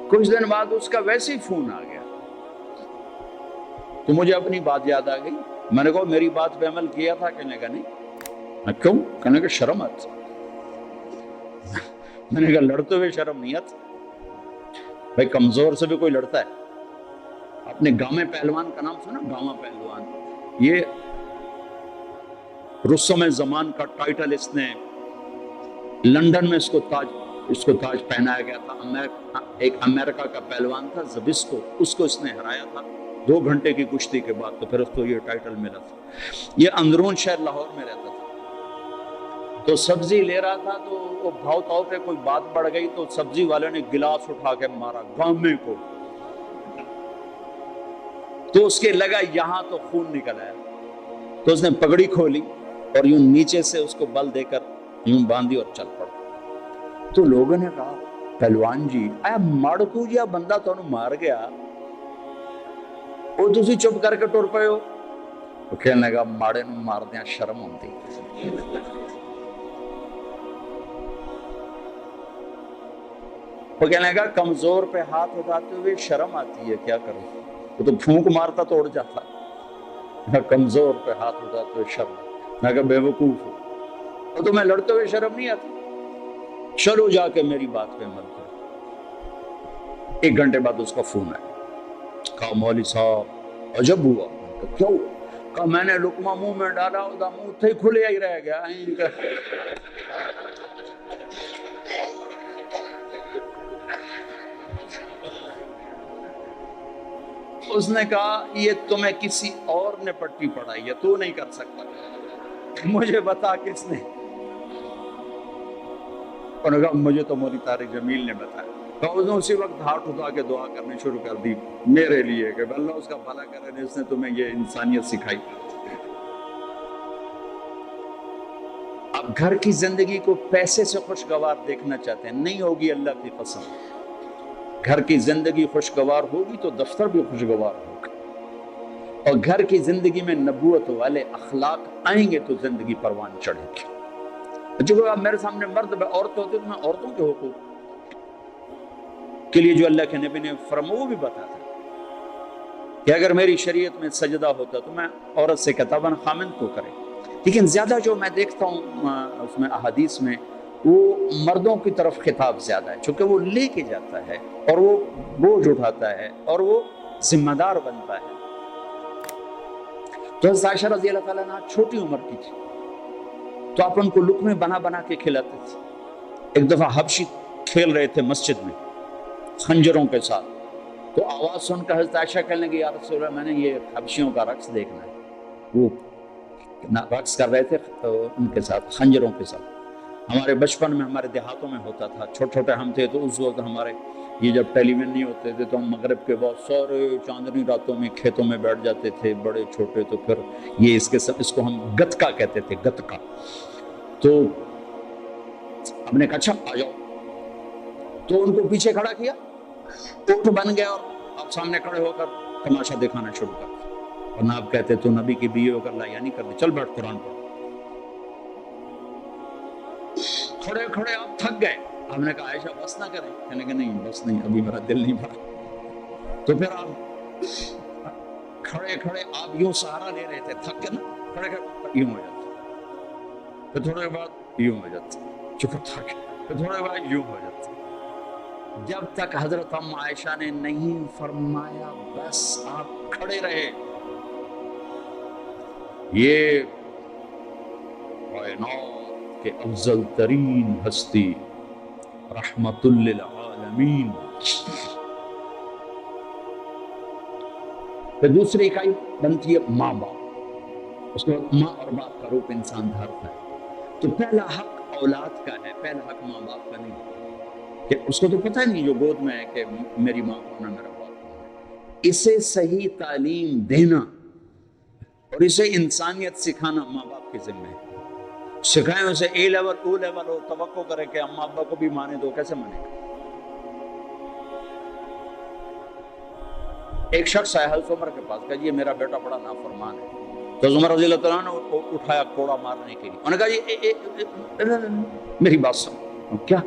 کچھ دن بعد اس کا ویسے ہی فون آ گیا تو مجھے اپنی بات یاد آ گئی۔ میں نے کہا میری بات پہ عمل کیا تھا؟ کہنے کا نہیں۔ میں کیوں؟ کہنے کا شرم آتی۔ میں نے کہا لڑتے ہوئے شرم نہیں آتی؟ بھائی کمزور سے بھی کوئی لڑتا ہے۔ اپنے گامے پہلوان کا نام سنا؟ گاما پہلوان، یہ رستم زمان کا ٹائٹل اس نے لندن میں اس کو تاج پہنایا گیا تھا۔ ایک امریکہ کا پہلوان تھا زبسکو، اس کو اس نے ہرایا تھا 2 گھنٹے کی کشتی کے بعد، تو پھر اس کو یہ ٹائٹل ملا تھا۔ یہ اندرون شہر لاہور میں رہتا تھا، تو سبزی لے رہا تھا تو وہ بھاؤ تاؤ پہ کوئی بات بڑھ گئی تو سبزی والے نے گلاس اٹھا کے مارا گامے کو، تو اس کے لگا یہاں تو خون نکل آیا، تو اس نے پگڑی کھولی اور یوں نیچے سے اس کو بل دے کر یوں باندھی اور چل پڑا۔ تو لوگوں نے کہا پہلوان جی اے مڑ کو جیا بندہ تانوں مار گیا، وہ تسی چپ کر کے ٹر پئے ہو؟ وہ کہنے لگا ماڑے نوں ماردیاں شرم ہوندی۔ وہ کہنے لگا کمزور پہ ہاتھ اٹھاتے ہوئے شرم آتی ہے، کیا کروں؟ وہ تو پھونک مارتا تو اڑ جاتا۔ کمزور پہ ہاتھ اٹھاتے ہوئے شرم۔ میں کہا بے وقوف ہو، اور تمہیں لڑتے ہوئے شرم نہیں آتی؟ چلو جا کے میری بات پہ عمل کرو۔ 1 گھنٹے بعد اس کا فون آیا، کہا مولوی صاحب عجب ہوا۔ کیا ہوا؟ کہ میں نے لقمہ منہ میں ڈالا دا منہ تھے کھلے ہی رہ گیا. اس نے کہا یہ تمہیں کسی اور نے پٹی پڑھائی ہے, تو نہیں کر سکتا, مجھے بتا کس نے. انہوں نے کہا مجھے تو مولوی طارق جمیل نے بتایا. اس نے اسی وقت ہاتھ اٹھا کے دعا کرنی شروع کر دی میرے لیے کہ اللہ اس کا بھلا کرے جس نے تمہیں یہ انسانیت سکھائی. اب گھر کی زندگی کو پیسے سے خوشگوار دیکھنا چاہتے ہیں, نہیں ہوگی اللہ کی قسم. گھر کی زندگی خوشگوار ہوگی تو دفتر بھی خوشگوار ہوگا, اور گھر کی زندگی میں نبوت والے اخلاق آئیں گے تو زندگی پروان چڑھے گی. جو آپ میرے سامنے مرد عورت ہوتے تو میں عورتوں کے حقوق کے لیے جو اللہ کے نبی نے فرمایا وہ بھی بتاتا کہ اگر میری شریعت میں سجدہ ہوتا تو میں عورت سے کہتا بن خامند کو کرے. لیکن زیادہ جو میں دیکھتا ہوں اس میں احادیث میں وہ مردوں کی طرف خطاب زیادہ ہے, چونکہ وہ لے کے جاتا ہے اور وہ بوجھ اٹھاتا ہے اور وہ ذمہ دار بنتا ہے. تو حضرت عائشہ رضی اللہ تعالیٰ عنہ چھوٹی عمر کی تھی تو آپ ان کو لقمے بنا بنا کے کھلاتے تھے. ایک دفعہ حبشی کھیل رہے تھے مسجد میں خنجروں کے ساتھ, تو آواز سن کر حضرت عائشہ کہنے لگی یا رسول اللہ میں نے یہ حبشیوں کا رقص دیکھنا ہے. وہ رقص کر رہے تھے ان کے ساتھ خنجروں کے ساتھ. ہمارے بچپن میں ہمارے دیہاتوں میں ہوتا تھا, چھوٹے چھوٹے ہم تھے تو اس وقت ہمارے یہ جب ٹیلی ویژن نہیں ہوتے تھے تو ہم مغرب کے بہت سارے چاندنی راتوں میں کھیتوں میں بیٹھ جاتے تھے بڑے چھوٹے. تو پھر یہ اس کو ہم گتکا کہتے تھے, گتکا. تو ہم نے کہا اچھا آ جاؤ, تو ان کو پیچھے کھڑا کیا, اونٹ بن گیا اور آپ سامنے کھڑے ہو کر تماشا دکھانا شروع کر دیا. ورنہ آپ کہتے تو نبی کی بیوی ہو کر لا یا نہیں کر دی, چل بیٹھ قرآن پڑھ. کھڑے کھڑے آپ تھک گئے. ہم نے کہا عائشہ بس نہ کریں, کہنے کہ نہیں بس نہیں, ابھی میرا دل نہیں بھرا. تو پھر آپ کھڑے کھڑے آپ یوں سہارا لے رہے تھے, تھک کے نا, کھڑے کھڑے یوں ہو جاتے, پھر تھوڑے بعد یوں ہو جاتے, چپ تھک, پھر تھوڑے بعد یوں ہو جاتے, جب تک حضرت ام عائشہ نے نہیں فرمایا بس آپ کھڑے رہے. یہ کائنات کے افضل ترین ہستی رحمت للعالمین. پھر دوسری اکائی بنتی ہے ماں باپ. اس کو ماں اور باپ کا روپ انسان دھارتا ہے. تو پہلا حق اولاد کا ہے, پہلا حق ماں باپ کا نہیں. کہ اس کو تو پتہ نہیں جو گود میں ہے کہ میری ماں کون ہے میرا باپ کون ہے. اسے صحیح تعلیم دینا اور اسے انسانیت سکھانا ماں باپ کے ذمہ ہے. سکھائیں اسے اے لیول او لیول ہو, توقع کرے کہ اماں ابا کو بھی مانے, تو کیسے مانے گا. ایک شخص آیا حضرت عمر کے پاس, کہا یہ میرا بیٹا بڑا نافرمان ہے. تو عمر رضی اللہ تعالیٰ نے اٹھایا کوڑا مارنے کے لیے. انہوں نے کہا یہ میری بات سن. کیا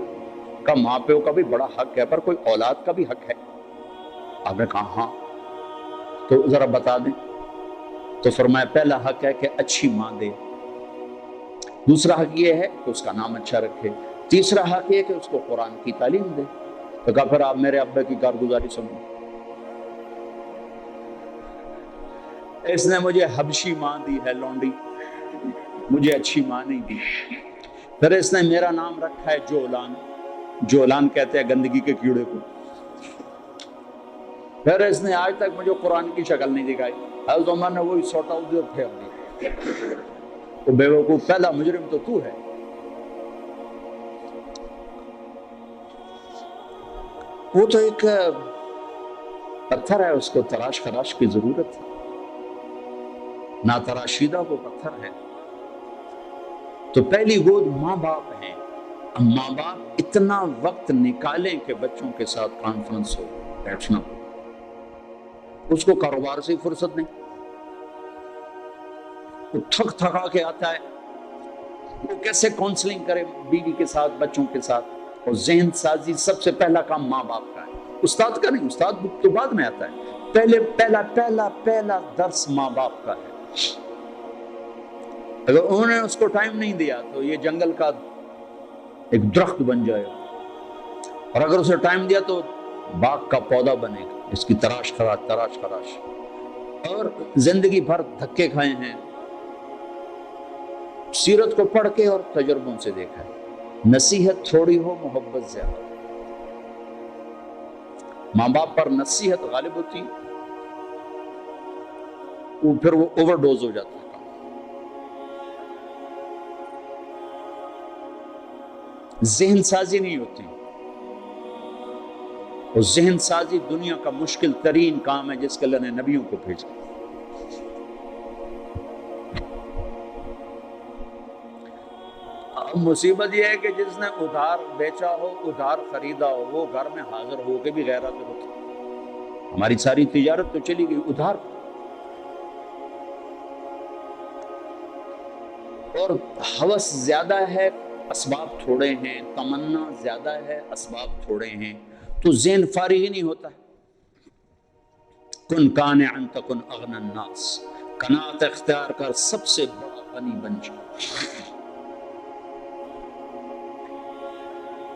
کہا ماں پیو کا بھی بڑا حق ہے, پر کوئی اولاد کا بھی حق ہے. آپ نے کہا ہاں, تو ذرا بتا دیں. تو فرمایا پہلا حق ہے کہ اچھی ماں دے, دوسرا حق یہ ہے کہ اس کا نام اچھا رکھے, تیسرا حق یہ کہ اس کو قرآن کی تعلیم دے. تو کہا پھر آپ میرے ابا کی کارگزاری سنو. اس نے مجھے حبشی ماں دی ہے لونڈی, مجھے اچھی ماں نہیں دی. پھر اس نے میرا نام رکھا ہے جولان, جولان کہتے ہیں گندگی کے کیڑے کو. پھر اس نے آج تک مجھے قرآن کی شکل نہیں دکھائی. حضرت عمر نے وہی سوٹا ادھر پھیر دی. تو بے وقوف, پہلا مجرم تو ہے. وہ تو ایک پتھر ہے, اس کو تراش خراش کی ضرورت ہے, نہ تراشیدہ وہ پتھر ہے. تو پہلی گود ماں باپ ہیں. اب ماں باپ اتنا وقت نکالیں کہ بچوں کے ساتھ کانفرنس ہو, بیٹھنا ہو. اس کو کاروبار سے فرصت نہیں, وہ تھک تھکا کے آتا ہے, وہ کیسے کاؤنسلنگ کرے بیوی کے ساتھ بچوں کے ساتھ. اور ذہن سازی سب سے پہلا کام ماں باپ کا ہے, استاد کا نہیں. استاد تو بعد میں آتا ہے, پہلا درس ماں باپ کا ہے. اگر انہوں نے اس کو ٹائم نہیں دیا تو یہ جنگل کا ایک درخت بن جائے گا, اور اگر اسے ٹائم دیا تو باغ کا پودا بنے گا. اس کی تراش خراش. اور زندگی بھر دھکے کھائے ہیں، سیرت کو پڑھ کے اور تجربوں سے دیکھا ہے، نصیحت تھوڑی ہو محبت زیادہ، ماں باپ پر نصیحت غالب ہوتی پھر وہ اوور ڈوز ہو جاتا ہے، ذہن سازی نہیں ہوتی، اور ذہن سازی دنیا کا مشکل ترین کام ہے جس کے اللہ نے نبیوں کو بھیجا۔ اب مصیبت یہ ہے کہ جس نے ادھار بیچا ہو، ادھار خریدا ہو، وہ گھر میں حاضر ہو کے بھی غیر حاضر ہوتا۔ ہماری ساری تجارت تو چلی گئی ادھار، اور ہوس زیادہ ہے، اسباب تھوڑے ہیں، تمنا زیادہ ہے، اسباب تھوڑے ہیں، تو ذہن فارغ ہی نہیں ہوتا۔ کن قانعا تکن اغنى الناس، قناعت اختیار کر سب سے بڑا غنی بن جا۔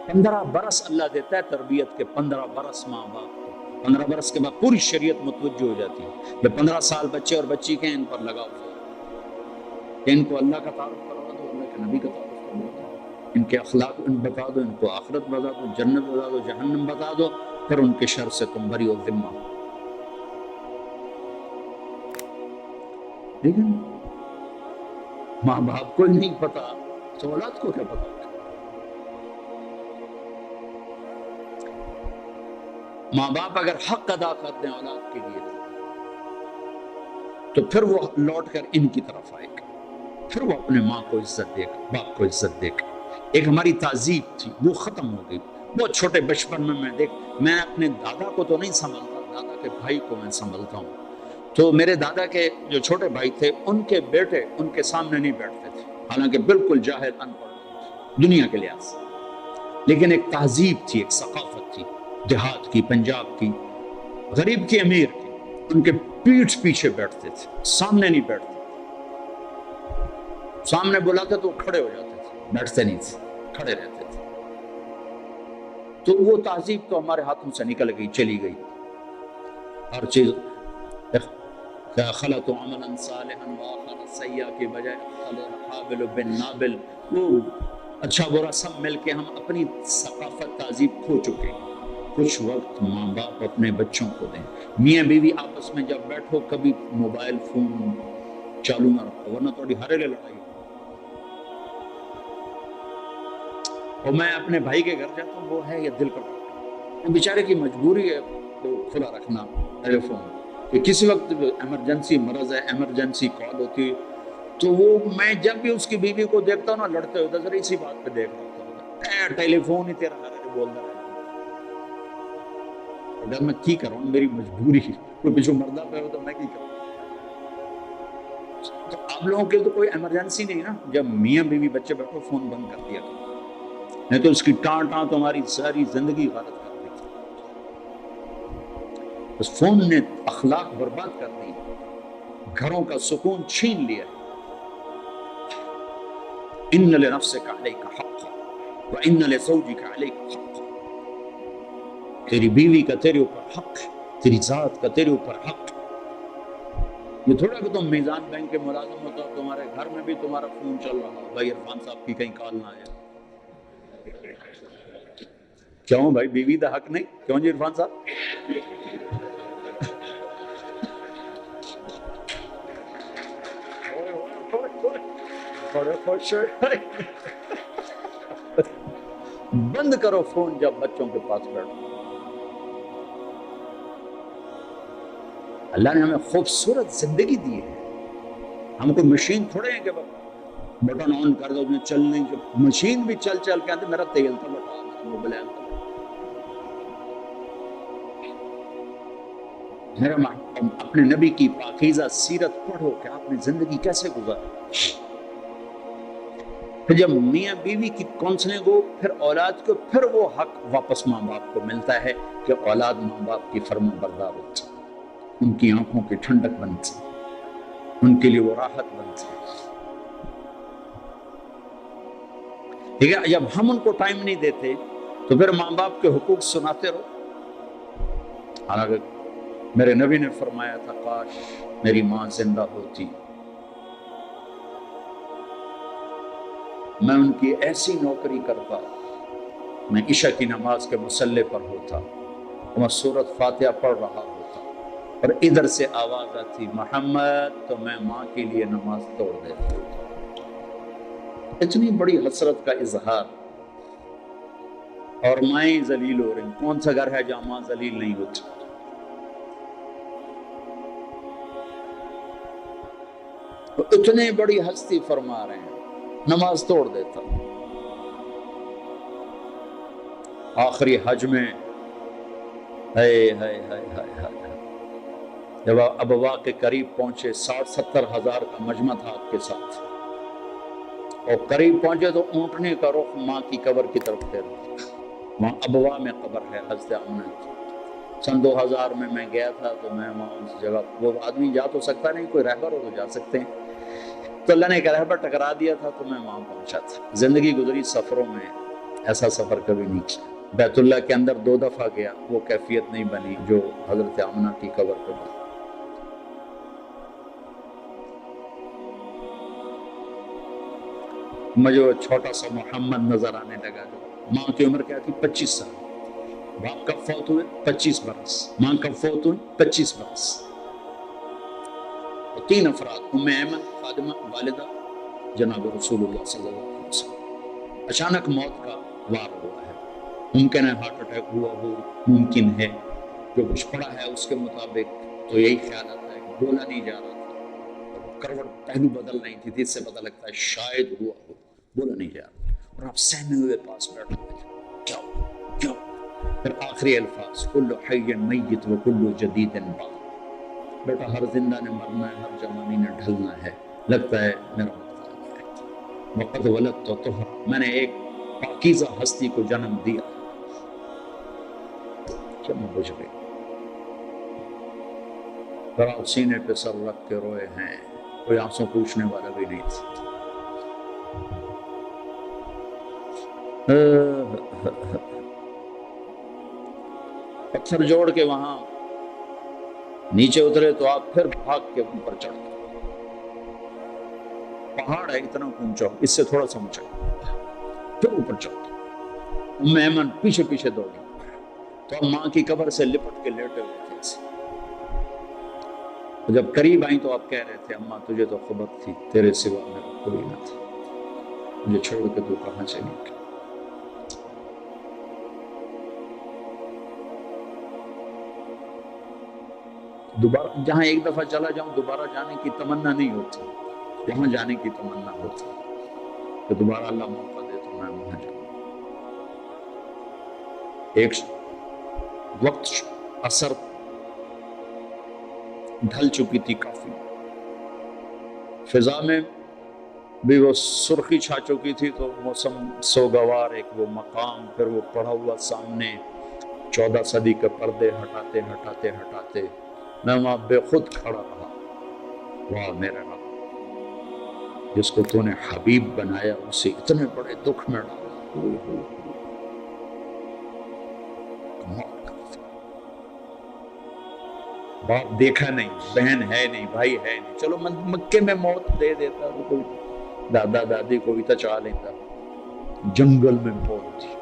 15 برس اللہ دیتا ہے تربیت کے، 15 برس ماں باپ کو، 15 برس کے بعد پوری شریعت متوجہ ہو جاتی ہے۔ جب 15 سال بچے اور بچی کے ان پر لگاؤ، ان کو اللہ کا تعارف کروا دو، اللہ کے نبی کا تعارف کروا دو، ان کے اخلاق ان بتا دو، ان کو آخرت بتا دو، جنت بتا دو، جہنم بتا دو، پھر ان کے شر سے تم بری و ذمہ۔ لیکن ماں باپ کو ہی نہیں پتا تو اولاد کو کیا پتا؟ ماں باپ اگر حق ادا کر دیں اولاد کے لیے تو پھر وہ لوٹ کر ان کی طرف آئے گا، پھر وہ اپنے ماں کو عزت دے گا، باپ کو عزت دے گا۔ ایک ہماری تہذیب تھی وہ ختم ہو گئی۔ بہت چھوٹے بچپن میں میں اپنے دادا کو تو نہیں سنبھالتا، دادا کے بھائی کو میں سنبھالتا ہوں، تو میرے دادا کے جو چھوٹے بھائی تھے ان کے بیٹے ان کے سامنے نہیں بیٹھتے تھے، حالانکہ بالکل جاہل ان پڑھ دنیا کے لحاظ سے، لیکن ایک تہذیب تھی، ایک ثقافت تھی، دیہات کی، پنجاب کی، غریب کی، امیر کی، ان کے پیٹھ پیچھے بیٹھتے تھے، سامنے نہیں بیٹھتے، سامنے بلاتے تو کھڑے ہو جاتے تھے، بیٹھتے نہیں تھے، کھڑے رہتے تھے۔ تو وہ تہذیب تو ہمارے ہاتھوں سے نکل گئی، چلی گئی، ہر چیز خلط عملا صالحا واخر سیئا کے بجائے قابل بن نابل، وہ اچھا برا سب مل کے ہم اپنی ثقافت تہذیب کھو چکے۔ کچھ وقت ماں باپ اپنے بچوں کو دیں، میاں بیوی آپس میں جب بیٹھو کبھی موبائل فون چالو نہ رکھو، ورنہ تھوڑی ہرے لے لڑائی۔ اور میں اپنے بھائی کے گھر جاتا ہوں، وہ ہے یہ دل کا ڈاکٹر، بیچارے کی مجبوری ہے تو کھلا رکھنا ٹیلی فون، کہ کسی وقت ایمرجنسی مرض ہے، ایمرجنسی کال ہوتی ہے، تو وہ میں جب بھی اس کی بیوی کو دیکھتا ہوں نا لڑتے ہوتا، ذرا اسی بات پہ دیکھ رہا ہوتا، ٹیلی فون ہی تیرا ہر بول رہا ہے، اگر میں کی کروں، میری مجبوری، کوئی پیچھو مردہ پہ ہو تو میں کی کروں۔ تو آپ لوگوں کے تو کوئی ایمرجنسی نہیں نا، جب میاں بیوی بچے بیٹھو فون بند کر دیا کرو، نہیں تو اس کی ٹان تو ہماری ساری زندگی غارت کر دی۔ اس فون نے اخلاق برباد کر دی، گھروں کا سکون چھین لیا۔ ان لنفسک علیک حق وان لزوجک علیک حق، تیری بیوی کا تیرے اوپر حق ہے، تیری ذات کا تیرے اوپر حق۔ یہ تھوڑا کہ تم میزان بینک کے ملازم ہوتا ہو، تمہارے گھر میں بھی تمہارا فون چل رہا ہو، بھائی عرفان صاحب کی کہیں کال نہ آئے۔ کیوں بھائی بیوی دا حق نہیں؟ کیوں جی عرفان صاحب؟ بند کرو فون جب بچوں کے پاس بیٹھو۔ اللہ نے ہمیں خوبصورت زندگی دی ہے، ہم کوئی مشین تھوڑے ہیں کہ بٹن آن کر دو میں چل نہیں، مشین بھی چل چل کے آتے، میرا تیل تھا بٹا، میرا موبائل تھا، میرا اپنے نبی کی پاکیزہ سیرت پڑھو کہ آپ نے زندگی کیسے گزاری۔ پھر جب میاں بیوی کی کونسلنگ ہو، پھر اولاد کو، پھر وہ حق واپس ماں باپ کو ملتا ہے کہ اولاد ماں باپ کی فرما بردار ہوتی، ان کی آنکھوں کی ٹھنڈک بنتی، ان کے لیے وہ راحت بنتی۔ ٹھیک ہے، جب ہم ان کو ٹائم نہیں دیتے تو پھر ماں باپ کے حقوق سناتے رہو، حالانکہ میرے نبی نے فرمایا تھا کاش میری ماں زندہ ہوتی، میں ان کی ایسی نوکری کرتا، میں عشاء کی نماز کے مصلی پر ہوتا، میں سورۃ فاتحہ پڑھ رہا ہوتا اور ادھر سے آواز آتی محمد، تو میں ماں کے لیے نماز توڑ دیتا۔ اتنی بڑی حسرت کا اظہار، اور مائیں ذلیل ہو رہی۔ کون سا گھر ہے جہاں ماں ذلیل نہیں ہوتی؟ اتنی بڑی ہستی فرما رہے ہیں نماز توڑ دیتا۔ آخری حج میں جب ابوا کے قریب پہنچے، 60-70 ہزار کا مجمع تھا آپ کے ساتھ، اور قریب پہنچے تو اونٹنے کا رخ ماں کی قبر کی طرف پھیر دیا۔ وہاں ابوا میں قبر ہے حضرت آمنہ کی۔ سن 2000 میں گیا تھا، تو میں وہاں اس جگہ، وہ آدمی جا تو سکتا نہیں، کوئی رہبر ہو تو جا سکتے ہیں، تو اللہ نے ایک رہبر ٹکرا دیا تھا، تو میں وہاں پہنچا تھا۔ زندگی گزری سفروں میں ایسا سفر کبھی نہیں کیا۔ بیت اللہ کے اندر 2 دفعہ گیا، وہ کیفیت نہیں بنی جو حضرت آمنہ کی قبر پہ بنی۔ مجھے وہ چھوٹا سا محمد نظر آنے لگا، جو ماں کی عمر کیا تھی؟ 25 سال، باپ کب فوت ہوئے؟ 25 برس، ماں کب فوت ہوئی؟ 25 برس، اور 3 افراد، ام ایمن، فاطمہ والدہ جناب رسول اللہ صلی اللہ علیہ وسلم۔ اچانک موت کا وار ہوا ہے، ممکن ہے ہارٹ اٹیک ہوا ہو، ممکن ہے جو کچھ پڑا ہے اس کے مطابق تو یہی خیال آتا ہے کہ بولا نہیں جا رہا تھا، کروٹ پہلو بدل رہی تھی، اس سے پتہ لگتا ہے شاید ہوا ہو، بولا نہیں جا رہا، اور آپ سہمے ہوئے پاس بیٹھ گئے، کیا ہوا کیا ہوا؟ پھر آخری الفاظ کل حی میت و کل جدید بعد، بیٹا ہر زندہ نے مرنا ہے، ہر جوانی نے ڈھلنا ہے، لگتا ہے میرا وقت آ گیا ہے۔ وقت ولدت طہرا، میں نے ایک پاکیزہ ہستی کو جنم دیا، شمع بجھ گئی، رات سینے پہ سر رکھ کے روئے ہیں، کوئی آنسو پوچھنے والا بھی نہیں تھا۔ پتھر جوڑ کے وہاں نیچے اترے تو آپ پھر بھاگ کے اوپر چڑھ گئے۔ پہاڑ ہے اتنا اونچا، اس سے تھوڑا سا اونچا، پھر اوپر چڑھ گئے۔ ام ایمن پیچھے پیچھے دوڑی، تو اب ماں کی قبر سے لپٹ کے لیٹے ہوئے تھے ایسے۔ جب قریب آئیں تو آپ کہہ رہے تھے اماں تجھے تو خبر تھی تیرے سوا میرا کوئی نہ تھا، مجھے چھوڑ کے تو کہاں چلی گئی۔ دوبارہ جہاں ایک دفعہ چلا جاؤں دوبارہ جانے کی تمنا نہیں ہوتی، وہاں جانے کی تمنا ہوتی کہ دوبارہ اللہ موقع دے تو میں وہاں جاؤں۔ ایک وقت اثر ڈھل چکی تھی کافی، فضا میں بھی وہ سرخی چھا چکی تھی، تو موسم سوگوار، ایک وہ مقام، پھر وہ پڑا ہوا سامنے 14 صدی کے پردے ہٹاتے ہٹاتے ہٹاتے میں وہاں بے خود کھڑا رہا۔ واہ میرے رب، جس کو تو نے حبیب بنایا اسے اتنے بڑے دکھ میں ڈالا۔ باپ دیکھا نہیں، بہن ہے نہیں، بھائی ہے نہیں، چلو مکے میں موت دے دیتا تو کوئی دادا دادی کو بھی تچا لیتا، جنگل میں موت تھی۔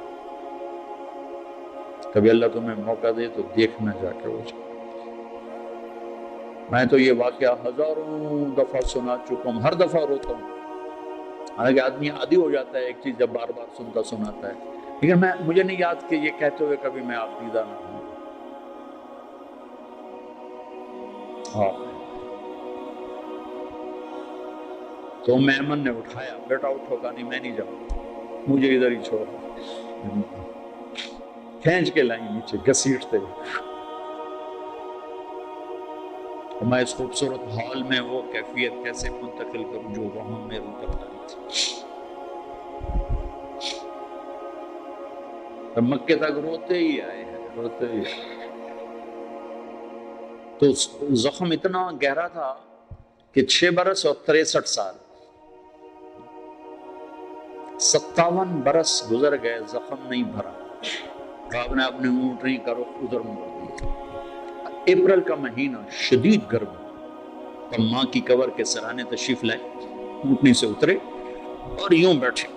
کبھی اللہ تمہیں موقع دے تو دیکھنا جا کے ہو جائے۔ میں تو یہ واقعہ ہزاروں دفعہ سنا چکا ہوں، ہر دفعہ روتا ہوں، حالانکہ آدمی عادی ہو جاتا ہے ایک چیز جب بار بار سنتا سناتا ہے، لیکن مجھے نہیں یاد کہ یہ کہتے ہوئے کبھی میں آپ دیدہ نہ ہوں۔ تو میمن نے اٹھایا، بیٹا اٹھو، کہا نہیں میں نہیں جاؤں، مجھے ادھر ہی چھوڑ، کھینچ کے لائیں نیچے گھسیٹتے۔ میں اس خوبصورت حال میں وہ کیفیت کیسے منتقل کروں جو وہاں میرے اوپر ڈالی تھی۔ مکے تک روتے ہی آئے ہیں، روتے ہی آئے۔ تو زخم اتنا گہرا تھا کہ 6 برس اور 63 سال، 57 برس گزر گئے، زخم نہیں بھرا۔ آپ نے اپنے اونٹنی کا رخ ادھر موڑ دیا۔ اپریل کا مہینہ، شدید گرمی، تو ماں کی قبر کے سرانے تشریف لائے، اونٹنی سے اترے اور یوں بیٹھے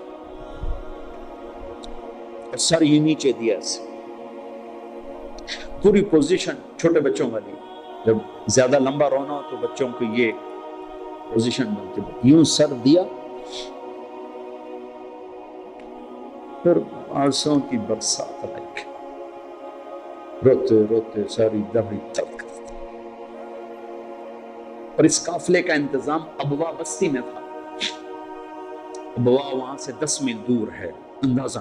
اور سر یہ نیچے دیا ایسے، پوری پوزیشن چھوٹے بچوں والی، جب زیادہ لمبا رونا ہو تو بچوں کو یہ پوزیشن بنتی، یوں سر دیا، پھر آنسوں کی برسات آئی، روتے روتے ساری دہڑی تلک۔ اور اس قافلے کا انتظام ابوا بستی میں تھا، ابوا وہاں سے 10 میل دور ہے اندازہ،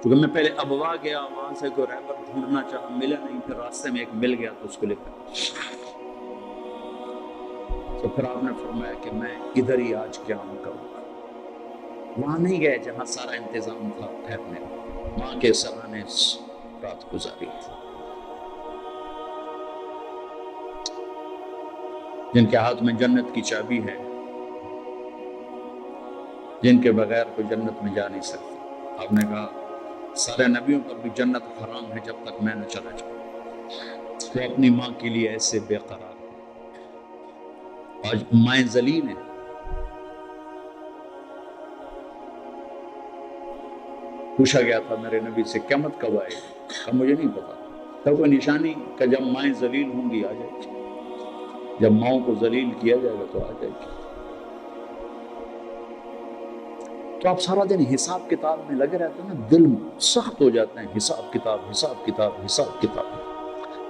کیونکہ میں پہلے ابوا گیا، وہاں سے کوئی رہبر ڈھونڈنا چاہا، ملا نہیں، پھر راستے میں ایک مل گیا تو اس کو لے کر، تو پھر آپ نے فرمایا کہ میں ادھر ہی آج قیام کروں گا۔ وہاں نہیں گئے جہاں سارا انتظام تھا، ٹھہرنے ماں کے سرانے رات گزاری تھی، جن کے ہاتھ میں جنت کی چابی ہے، جن کے بغیر کوئی جنت میں جا نہیں سکتا۔ آپ نے کہا سارے نبیوں پر بھی جنت حرام ہے جب تک میں نہ چلا جاؤں، تو اپنی ماں کے لیے ایسے بے قرار ہے۔ آج مائیں ذلیل ہیں، پوچھا گیا تھا میرے نبی سے قیامت کب آئے گی؟ کہا مجھے نہیں پتا، تب کوئی نشانی کہ جب مائیں ذلیل ہوں گی آ جائے گی، جب ماؤں کو ذلیل کیا جائے گا تو آ جائے گی۔ تو آپ سارا دن حساب کتاب میں لگے رہتے ہیں نا، دل سخت ہو جاتے ہیں، حساب کتاب حساب کتاب حساب کتاب۔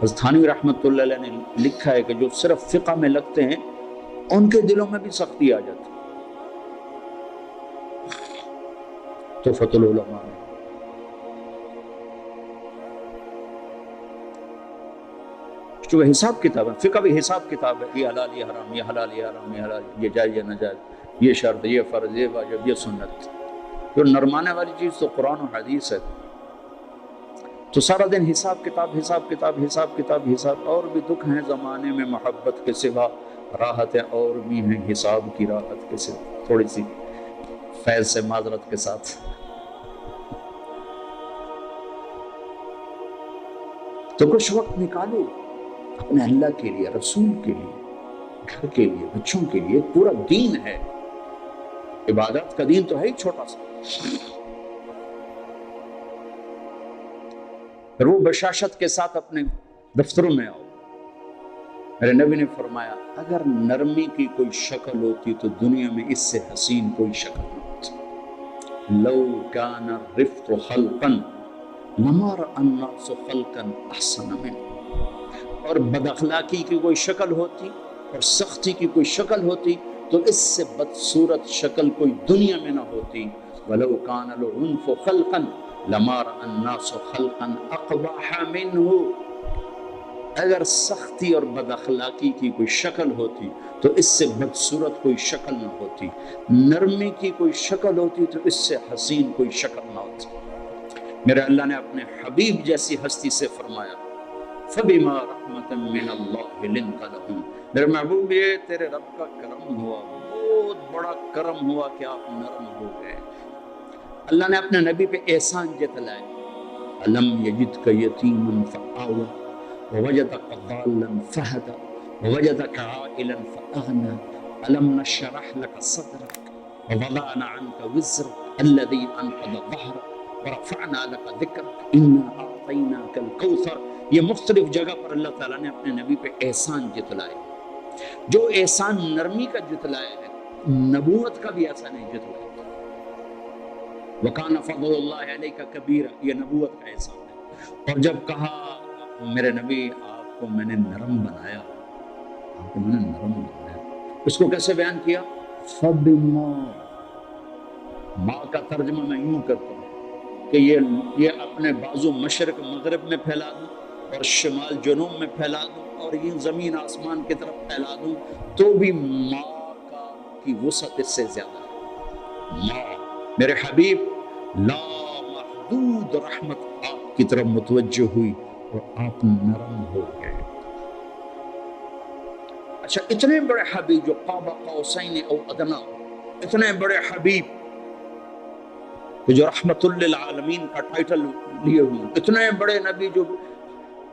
حضرت تھانوی رحمۃ اللہ علیہ نے لکھا ہے کہ جو صرف فقہ میں لگتے ہیں ان کے دلوں میں بھی سختی آ جاتی ہے۔ تحفۃ العلماء میں جو حساب کتاب ہے، فقہ بھی حساب کتاب ہے، یہ حلال یہ حرام، یہ حلال یہ حرام، یہ حلال یہ جائز یہ ناجائز، یہ شرط یہ فرض یہ واجب یہ سنت، جو نرمانے والی چیز تو قرآن و حدیث ہے۔ تو سارا دن حساب کتاب حساب کتاب حساب کتاب حساب۔ اور بھی دکھ ہیں زمانے میں محبت کے سوا، راحتیں اور بھی ہیں حساب کی راحت کے سوا۔ تھوڑی سی فیض سے معذرت کے ساتھ، تو کچھ وقت نکالو اپنے اللہ کے لیے، رسول کے لیے، گھر کے لیے، بچوں کے لیے۔ پورا دین ہے، عبادت کا دین تو ہے ہی چھوٹا سا۔ پھر وہ بشاشت کے ساتھ اپنے دفتروں میں آؤ۔ میرے نبی نے فرمایا اگر نرمی کی کوئی شکل ہوتی تو دنیا میں اس سے حسین کوئی شکل نہ ہوتی۔ لو کان الرفق خلقا لما رأى الناس خلقا احسن منه۔ اور بد اخلاقی کی کوئی شکل ہوتی اور سختی کی کوئی شکل ہوتی تو اس سے بدصورت شکل کوئی دنیا میں نہ ہوتی۔ وَلَوْ كَانَ الْعُنْفُ خَلْقًا لَمَا رَأَى النَّاسُ خَلْقًا أَقْبَحَ مِنْهُ۔ اگر سختی اور بد اخلاقی کی کوئی شکل ہوتی تو اس سے بدصورت کوئی شکل نہ ہوتی، نرمی کی کوئی شکل ہوتی تو اس سے حسین کوئی شکل نہ ہوتی۔ میرے اللہ نے اپنے حبیب جیسی ہستی سے فرمایا فَبِمَا رَحْمَةً مِّنَ اللَّهِ لِنْتَ لَهُمْ۔ میرے محبوب یہ تیرے رب کا کرم ہوا، بہت بڑا کرم ہوا کہ آپ نرم ہو گئے۔ اللہ نے اپنے نبی پہ احسان جتلائے، أَلَمْ يَجِدْكَ يَتِيمًا فَآوَىٰ وَوَجَدَكَ ضَالًّا فَهَدَىٰ وَوَجَدَكَ عَائِلًا فَأَغْنَىٰ أَلَمْ نَشْرَحْ لَكَ صَدْرَكَ وَوَضَعْنَا عَنكَ وِزْرَكَ الَّذِي أَنقَضَ ظَهْرَكَ وَرَفَعْنَا لَكَ ذِكْرَكَ إِنَّا أَعْطَيْنَاكَ الْكَوْثَرَ۔ یہ مختلف جگہ پر اللہ تعالیٰ نے اپنے نبی پہ احسان جتلائے، جو احسان نرمی کا جتلایا ہے نبوت کا بھی ایسا نہیں جتلایا۔ وَكَانَ فَضْلُ اللَّهِ عَلَيْكَ كَبِيرًا، یہ نبوت کا احسان ہے۔ اور جب کہا میرے نبی آپ کو میں نے نرم بنایا، آپ کو میں نے نرم بنایا، اس کو کیسے بیان کیا؟ فَبِمَا، ماں کا ترجمہ میں یوں کرتا ہوں کہ یہ اپنے بازو مشرق مغرب میں پھیلا دوں اور شمال جنوب میں پھیلا دوں اور یہ زمین آسمان کی طرف پھیلا دوں تو بھی ماں کی وسعت اس سے زیادہ ہے۔ ماں میرے حبیب لا محدود رحمت آپ کی طرف متوجہ ہوئی اور آپ نرم ہو گئے۔ اچھا، اتنے بڑے حبیب جو قاب قوسین او ادنا، اتنے بڑے حبیب جو رحمت للعالمین کا ٹائٹل لیے ہوئے، اتنے بڑے نبی جو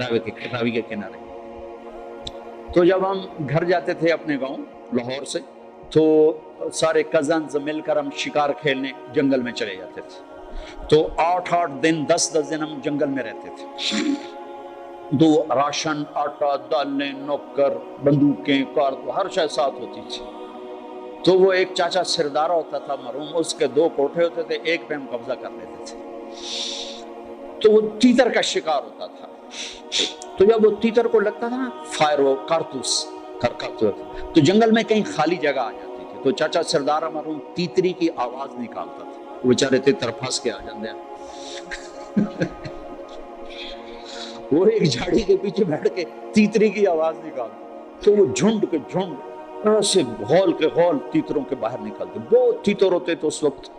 راوی کے کنارے. تو جب ہم گھر جاتے تھے اپنے گاؤں لاہور سے تو سارے کزنز مل کر ہم شکار کھیلنے جنگل میں چلے جاتے تھے. تو 8 دن 10 دن ہم جنگل میں رہتے تھے. تو راشن، آٹا، دالیں، نوکر، بندوقیں، کارتوس، ہر شے ساتھ ہوتی تھی. تو وہ ایک چاچا سردارہ ہوتا تھا مرحوم، اس کے 2 کوٹھے ہوتے تھے، ایک پہ ہم قبضہ کر لیتے تھے. تو وہ تیتر کا شکار ہوتا تھا. تو جب وہ تیتر کو لگتا تھا نا فائر، وہ کارتوس تو جنگل میں کہیں خالی جگہ آ جاتی تھی. تو چاچا سردارہ مرحوم تیتری کی آواز نکالتا تھا. وہ بیچارے تیتر پھنس کے آ جاندے ہیں. وہ ایک جھاڑی کے پیچھے بیٹھ کے تیتری کی آواز نکالتا. تو وہ جھنڈ کے جھنڈ ایسے غول کے غول تیتروں کے باہر نکلتے. بہت تیتر ہوتے تھے اس وقت.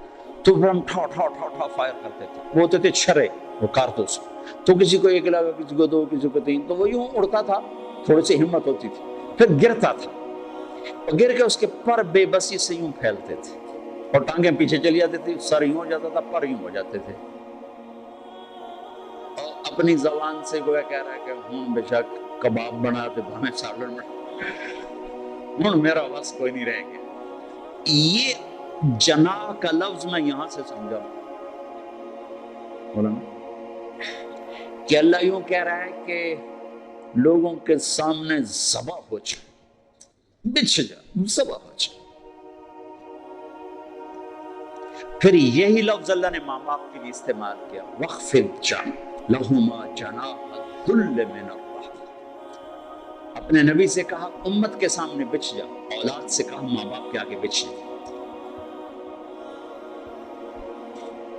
تو پھر ہم ٹھا ٹھا ٹھا ٹھا فائر کرتے تھے. وہ ہوتے تھے چھرے، وہ کارتوس. تو کسی کو 1 لگا، کسی کو 2، کسی کو 3. تو وہ یوں اڑتا تھا، تھوڑی سی ہمت ہوتی تھی، پھر گرتا تھا. گر کے اس کے پر بے بسی سے یوں پھیلتے تھے اور ٹانگیں پیچھے چلی جاتی تھی. سر یوں ہو جاتا تھا، پر یوں ہو جاتے تھے. اور اپنی زبان سے گویا کہہ رہا ہے کہ ہوں بے شک کباب بناتے ہمیں سالن بنا، ہوں میرا بس کوئی نہیں رہ گیا. یہ جناح کا لفظ میں یہاں سے سمجھا کہ اللہ یوں کہہ رہا ہے کہ لوگوں کے سامنے ذبح ہو جائے، بچھ جا، ذبح ہو جائے. پھر یہی لفظ اللہ نے ماں باپ کے لیے استعمال کیا، وَخْفِضْ لَهُمَا جَنَاحَ الذُّلِّ مِنَ الرَّحْمَةِ. اپنے نبی سے کہا امت کے سامنے بچھ جا، اولاد سے کہا ماں باپ کے آگے بچھ جا.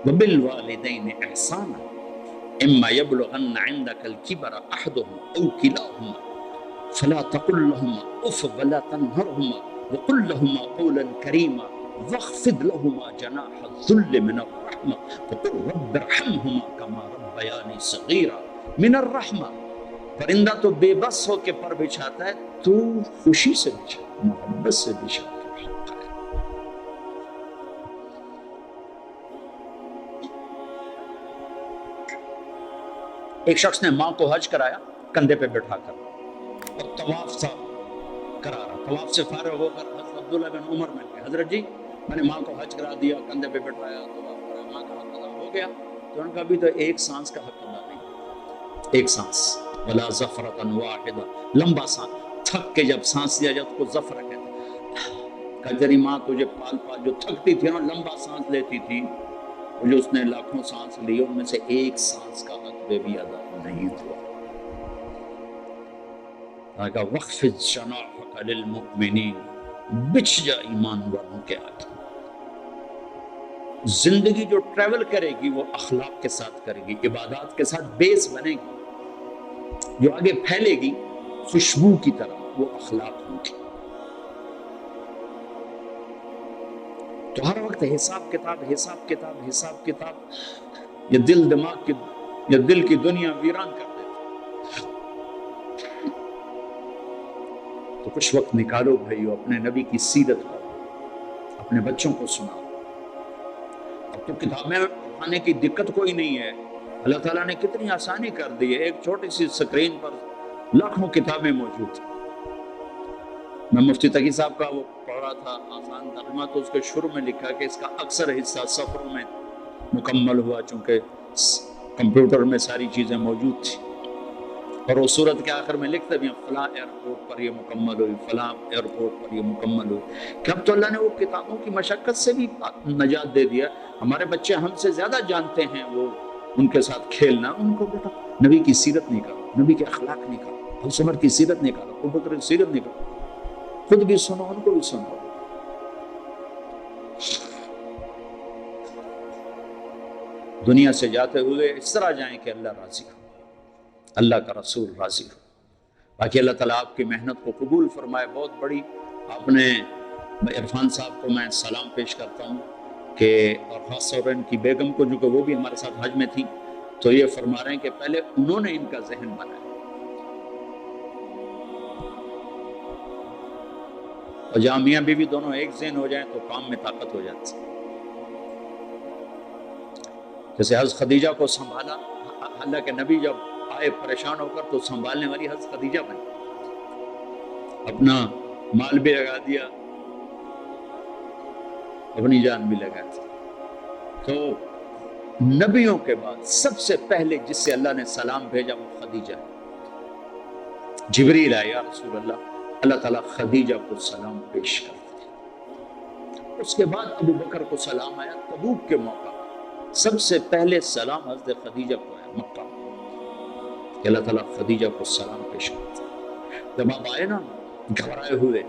وَبِالْوَالِدَيْنِ إِحْسَانًا إِمَّا يَبْلُغَنَّ عِندَكَ الْكِبَرَ أَحَدُهُمَا أَوْ كِلَاهُمَا فَلَا تَقُل لَّهُمَا أُفٍّ وَلَا تَنْهَرْهُمَا وَقُل لَّهُمَا قَوْلًا كَرِيمًا وَاخْفِضْ لَهُمَا جَنَاحَ الذُّلِّ مِنَ الرَّحْمَةِ وَقُل رَّبِّ ارْحَمْهُمَا كَمَا رَبَّيَانِي صَغِيرًا من الرحمة. پرندہ تو بے بس ہو کے پر بچھاتا ہے، تو خوشی سے بچھا، محبت سے بچھا. ایک شخص نے ماں کو حج کرایا کندھے پہ بٹھا کر اور طواف سا کرا رہا. طواف سے فارغ ہو کر حضرت عبداللہ بن عمر مل گئے. حضرت جی میں نے ماں کو حج کرا دیا، کندھے پہ بٹھایا، طواف کرا، ماں کا حق ادا ہو گیا. تو ان کا بھی تو ایک سانس کا حق ادا نہیں، ایک سانس. ولا زفرۃ واحدہ، لمبا سانس. تھک کے جب سانس لیا جب کو زفرہ کہتے ہیں. کہ تیری ماں تجھے پال پال جو تھکتی تھی نا، لمبا سانس لیتی تھی، جو اس نے لاکھوں سانس لی ان میں سے ایک سانس کا حق بھی ادا نہیں ہوا. کہا وَخْفِضْ جَنَاحَكَ لِلْمُؤْمِنِينَ، بچھ جا ایمان والوں کے آگے. زندگی جو ٹریول کرے گی وہ اخلاق کے ساتھ کرے گی، عبادات کے ساتھ بیس بنے گی. جو آگے پھیلے گی خوشبو کی طرح وہ اخلاق ہوں گی. تو ہر وقت حساب کتاب حساب کتاب حساب کتاب، یہ دل دماغ کی، یہ دل کی دنیا ویران کر دیتا. تو کچھ وقت نکالو بھائیو، اپنے نبی کی سیرت پڑھو، اپنے بچوں کو سناؤ. اب تو کتابیں پڑھانے کی دقت کوئی نہیں ہے، اللہ تعالیٰ نے کتنی آسانی کر دی ہے. ایک چھوٹی سی سکرین پر لاکھوں کتابیں موجود ہیں. میں مفتی تقی صاحب کا وہ پڑھ رہا تھا آسان ترجمہ، تو اس کے شروع میں لکھا کہ اس کا اکثر حصہ سفروں میں مکمل ہوا، چونکہ کمپیوٹر میں ساری چیزیں موجود تھی. اور وہ صورت کے آخر میں لکھتے بھی ہیں فلاں ایئرپورٹ پر یہ مکمل ہوئی، فلاں ایئرپورٹ پر یہ مکمل ہوئی. کہ اب تو اللہ نے وہ کتابوں کی مشقت سے بھی نجات دے دیا. ہمارے بچے ہم سے زیادہ جانتے ہیں وہ ان کے ساتھ کھیلنا. ان کو بیٹا نبی کی سیرت نکالو، نبی کے اخلاق نکالو، ابو عمر کی سیرت نکالو، ابو بکر کی سیرت نکالو، خود بھی سنو ان کو بھی سنو. دنیا سے جاتے ہوئے اس طرح جائیں کہ اللہ راضی ہو، اللہ کا رسول راضی ہو. باقی اللہ تعالیٰ آپ کی محنت کو قبول فرمائے. بہت بڑی آپ نے عرفان صاحب کو میں سلام پیش کرتا ہوں کہ، اور خاص طور پر ان کی بیگم کو جو کہ وہ بھی ہمارے ساتھ حج میں تھی، تو یہ فرما رہے ہیں کہ پہلے انہوں نے ان کا ذہن بنایا. اور جہاں میاں بیوی دونوں ایک ذہن ہو جائیں تو کام میں طاقت ہو جاتی. جیسے حضرت خدیجہ کو سنبھالا اللہ کے نبی جب آئے پریشان ہو کر تو سنبھالنے والی حضرت خدیجہ بنی، اپنا مال بھی لگا دیا، اپنی جان بھی لگا دی۔ تو نبیوں کے بعد سب سے پہلے جس سے اللہ نے سلام بھیجا وہ خدیجہ ہے۔ جبریل آیا، یا رسول اللہ تعالیٰ خدیجہ کو سلام پیش کر دیا۔ اس کے بعد ابو بکر کو سلام آیا تبوک کے موقع، سب سے پہلے سلام حضرت خدیجہ کو آیا مکہ، کہ اللہ تعالیٰ خدیجہ کو سلام پیش کر دیا۔ جب آپ آئے نا گھبرائے ہوئے،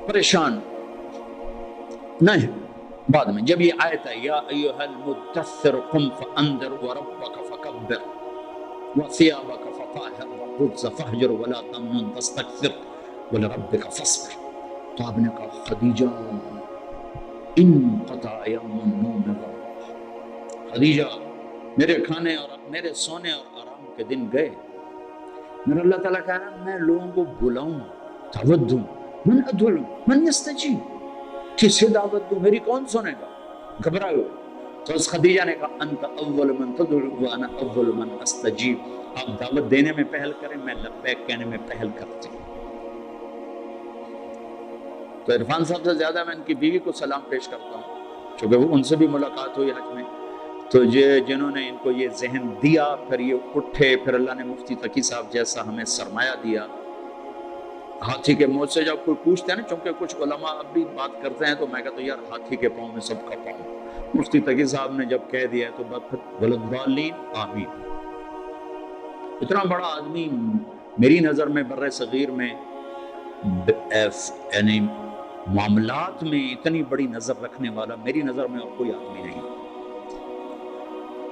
پریشان نہیں، بعد میں جب یہ آیت ہے یا ایھا المدثر قم فانذر وربک فکبر وثیابک فطہر والرجز فاہجر ولا تمنن تستکثر ولربک فاصبر، تو آپ نے کہا خدیجہ انقطع یوم النوم والراحہ، خدیجہ میرے کھانے اور میرے سونے اور آرام کے دن گئے۔ میرا اللہ تعالیٰ کہہ رہا ہے میں لوگوں کو بلاؤں، دعوت دوں، من ادعو من یستجیب، کسے دعوت دوں، میری کون سنے گا؟ گھبرائے ہوئے تو اس خدیجہ نے کہا انت اول من تدعو وانا اول من استجیب، آپ دعوت دینے میں پہل کریں، میں لبیک کہنے میں پہل کرتی ہوں۔ تو عرفان صاحب سے زیادہ میں ان کی بیوی کو سلام پیش کرتا ہوں، چونکہ وہ ان سے بھی ملاقات ہوئی حج میں، تو یہ جنہوں نے ان کو یہ ذہن دیا، پھر یہ اٹھے، پھر اللہ نے مفتی تقی صاحب جیسا ہمیں سرمایہ دیا۔ ہاتھی کے موت سے جب کوئی پوچھتے ہیں نا، چونکہ کچھ علماء اب بھی بات کرتے ہیں، تو میں کہتا ہوں یار ہاتھی کے پاؤں میں سب کا پاؤں، مفتی تقی صاحب نے جب کہہ دیا ہے تو پھر وللضالین آمین۔ اتنا بڑا آدمی میری نظر میں بر صغیر میں یعنی معاملات میں اتنی بڑی نظر رکھنے والا میری نظر میں اور کوئی آدمی نہیں۔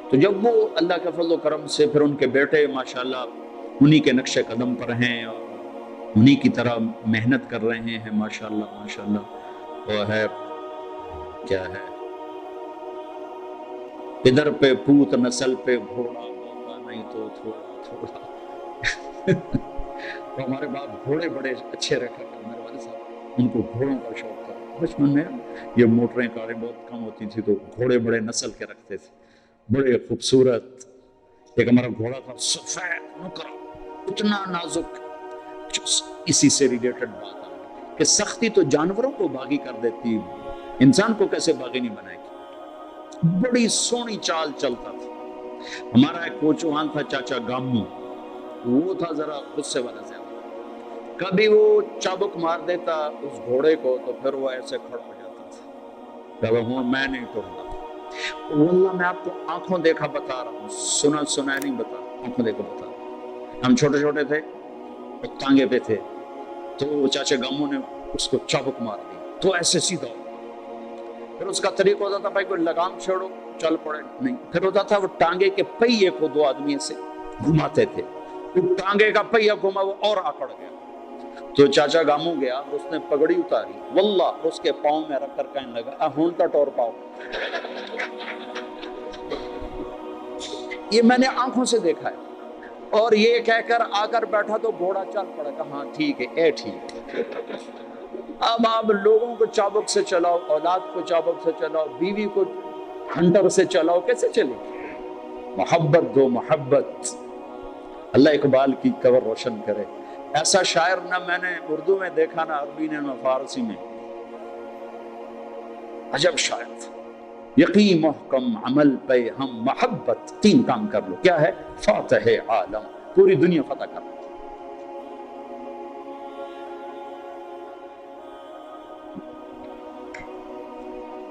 تو جب وہ اللہ کے فضل و کرم سے پھر ان کے بیٹے ماشاءاللہ انہی کے نقش قدم پر ہیں اور انہی کی طرح محنت کر رہے ہیں ماشاءاللہ ماشاءاللہ، وہ ہے کیا ہے ادھر پہ پوت نسل پہ گھوڑا موقع نہیں تو تھوڑا تھوڑا تو ہمارے باپ گھوڑے بڑے اچھے رکھا کرتے، میرے والد صاحب ان کو گھوڑوں کا شوق تھا، بچپن میں یہ موٹریں کاریں بہت کم ہوتی تھی تو گھوڑے بڑے نسل کے رکھتے تھے، بڑے خوبصورت۔ ایک ہمارا گھوڑا تھا سفید نکرا، اتنا نازک، اسی سے ریلیٹڈ بات ہے کہ سختی تو جانوروں کو باغی کر دیتی، انسان کو کیسے باغی نہیں بنائے گی؟ بڑی سونی چال چلتا تھا۔ ہمارا ایک کوچوہان تھا چاچا گامو، وہ تھا ذرا غصے والا زیادہ، کبھی وہ چابک مار دیتا اس گھوڑے کو تو پھر وہ ایسے کھڑا ہو جاتا تھا، کہ میں نہیں ٹوٹتا۔ واللہ میں آپ کو آنکھوں دیکھا بتا رہا ہوں، سنا نہیں بتا رہا، آنکھوں دیکھا بتا رہا ہوں۔ ہم چھوٹے چھوٹے تھے، وہ ٹانگے پہ تھے، تو چاچا گامو نے اس کو چابک مار دی تو ایسے سیدھا ہو، پھر اس کا طریقہ ہوتا تھا بھائی کوئی لگام چھوڑو چل پڑے، نہیں، پھر ہوتا تھا وہ ٹانگے کے پہیے کو دو آدمی سے گھماتے تھے، وہ ٹانگے کا پہیہ گھما وہ اور آکڑ گیا، تو چاچا گامو گیا، اس نے پگڑی اتاری، واللہ اس کے پاؤں میں رکھ کر کہنے لگا ہونتا ٹور پاؤ۔ یہ میں نے آنکھوں سے دیکھا ہے، اور یہ کہہ کر آ کر بیٹھا تو گھوڑا چل پڑا، کہا ہاں ٹھیک ہے اے ٹھیک ہے۔ اب آپ لوگوں کو چابک سے چلاؤ، اولاد کو چابک سے چلاؤ، بیوی کو ہنٹر سے چلاؤ، کیسے چلے؟ محبت دو، محبت۔ اللہ اقبال کی قبر روشن کرے، ایسا شاعر نہ میں نے اردو میں دیکھا نہ عربی نے نہ فارسی میں، عجب شاعر تھا۔ یقین محکم عمل پہ ہم محبت، تین کام کر لو، کیا ہے؟ فاتح عالم، پوری دنیا فتح کر لو۔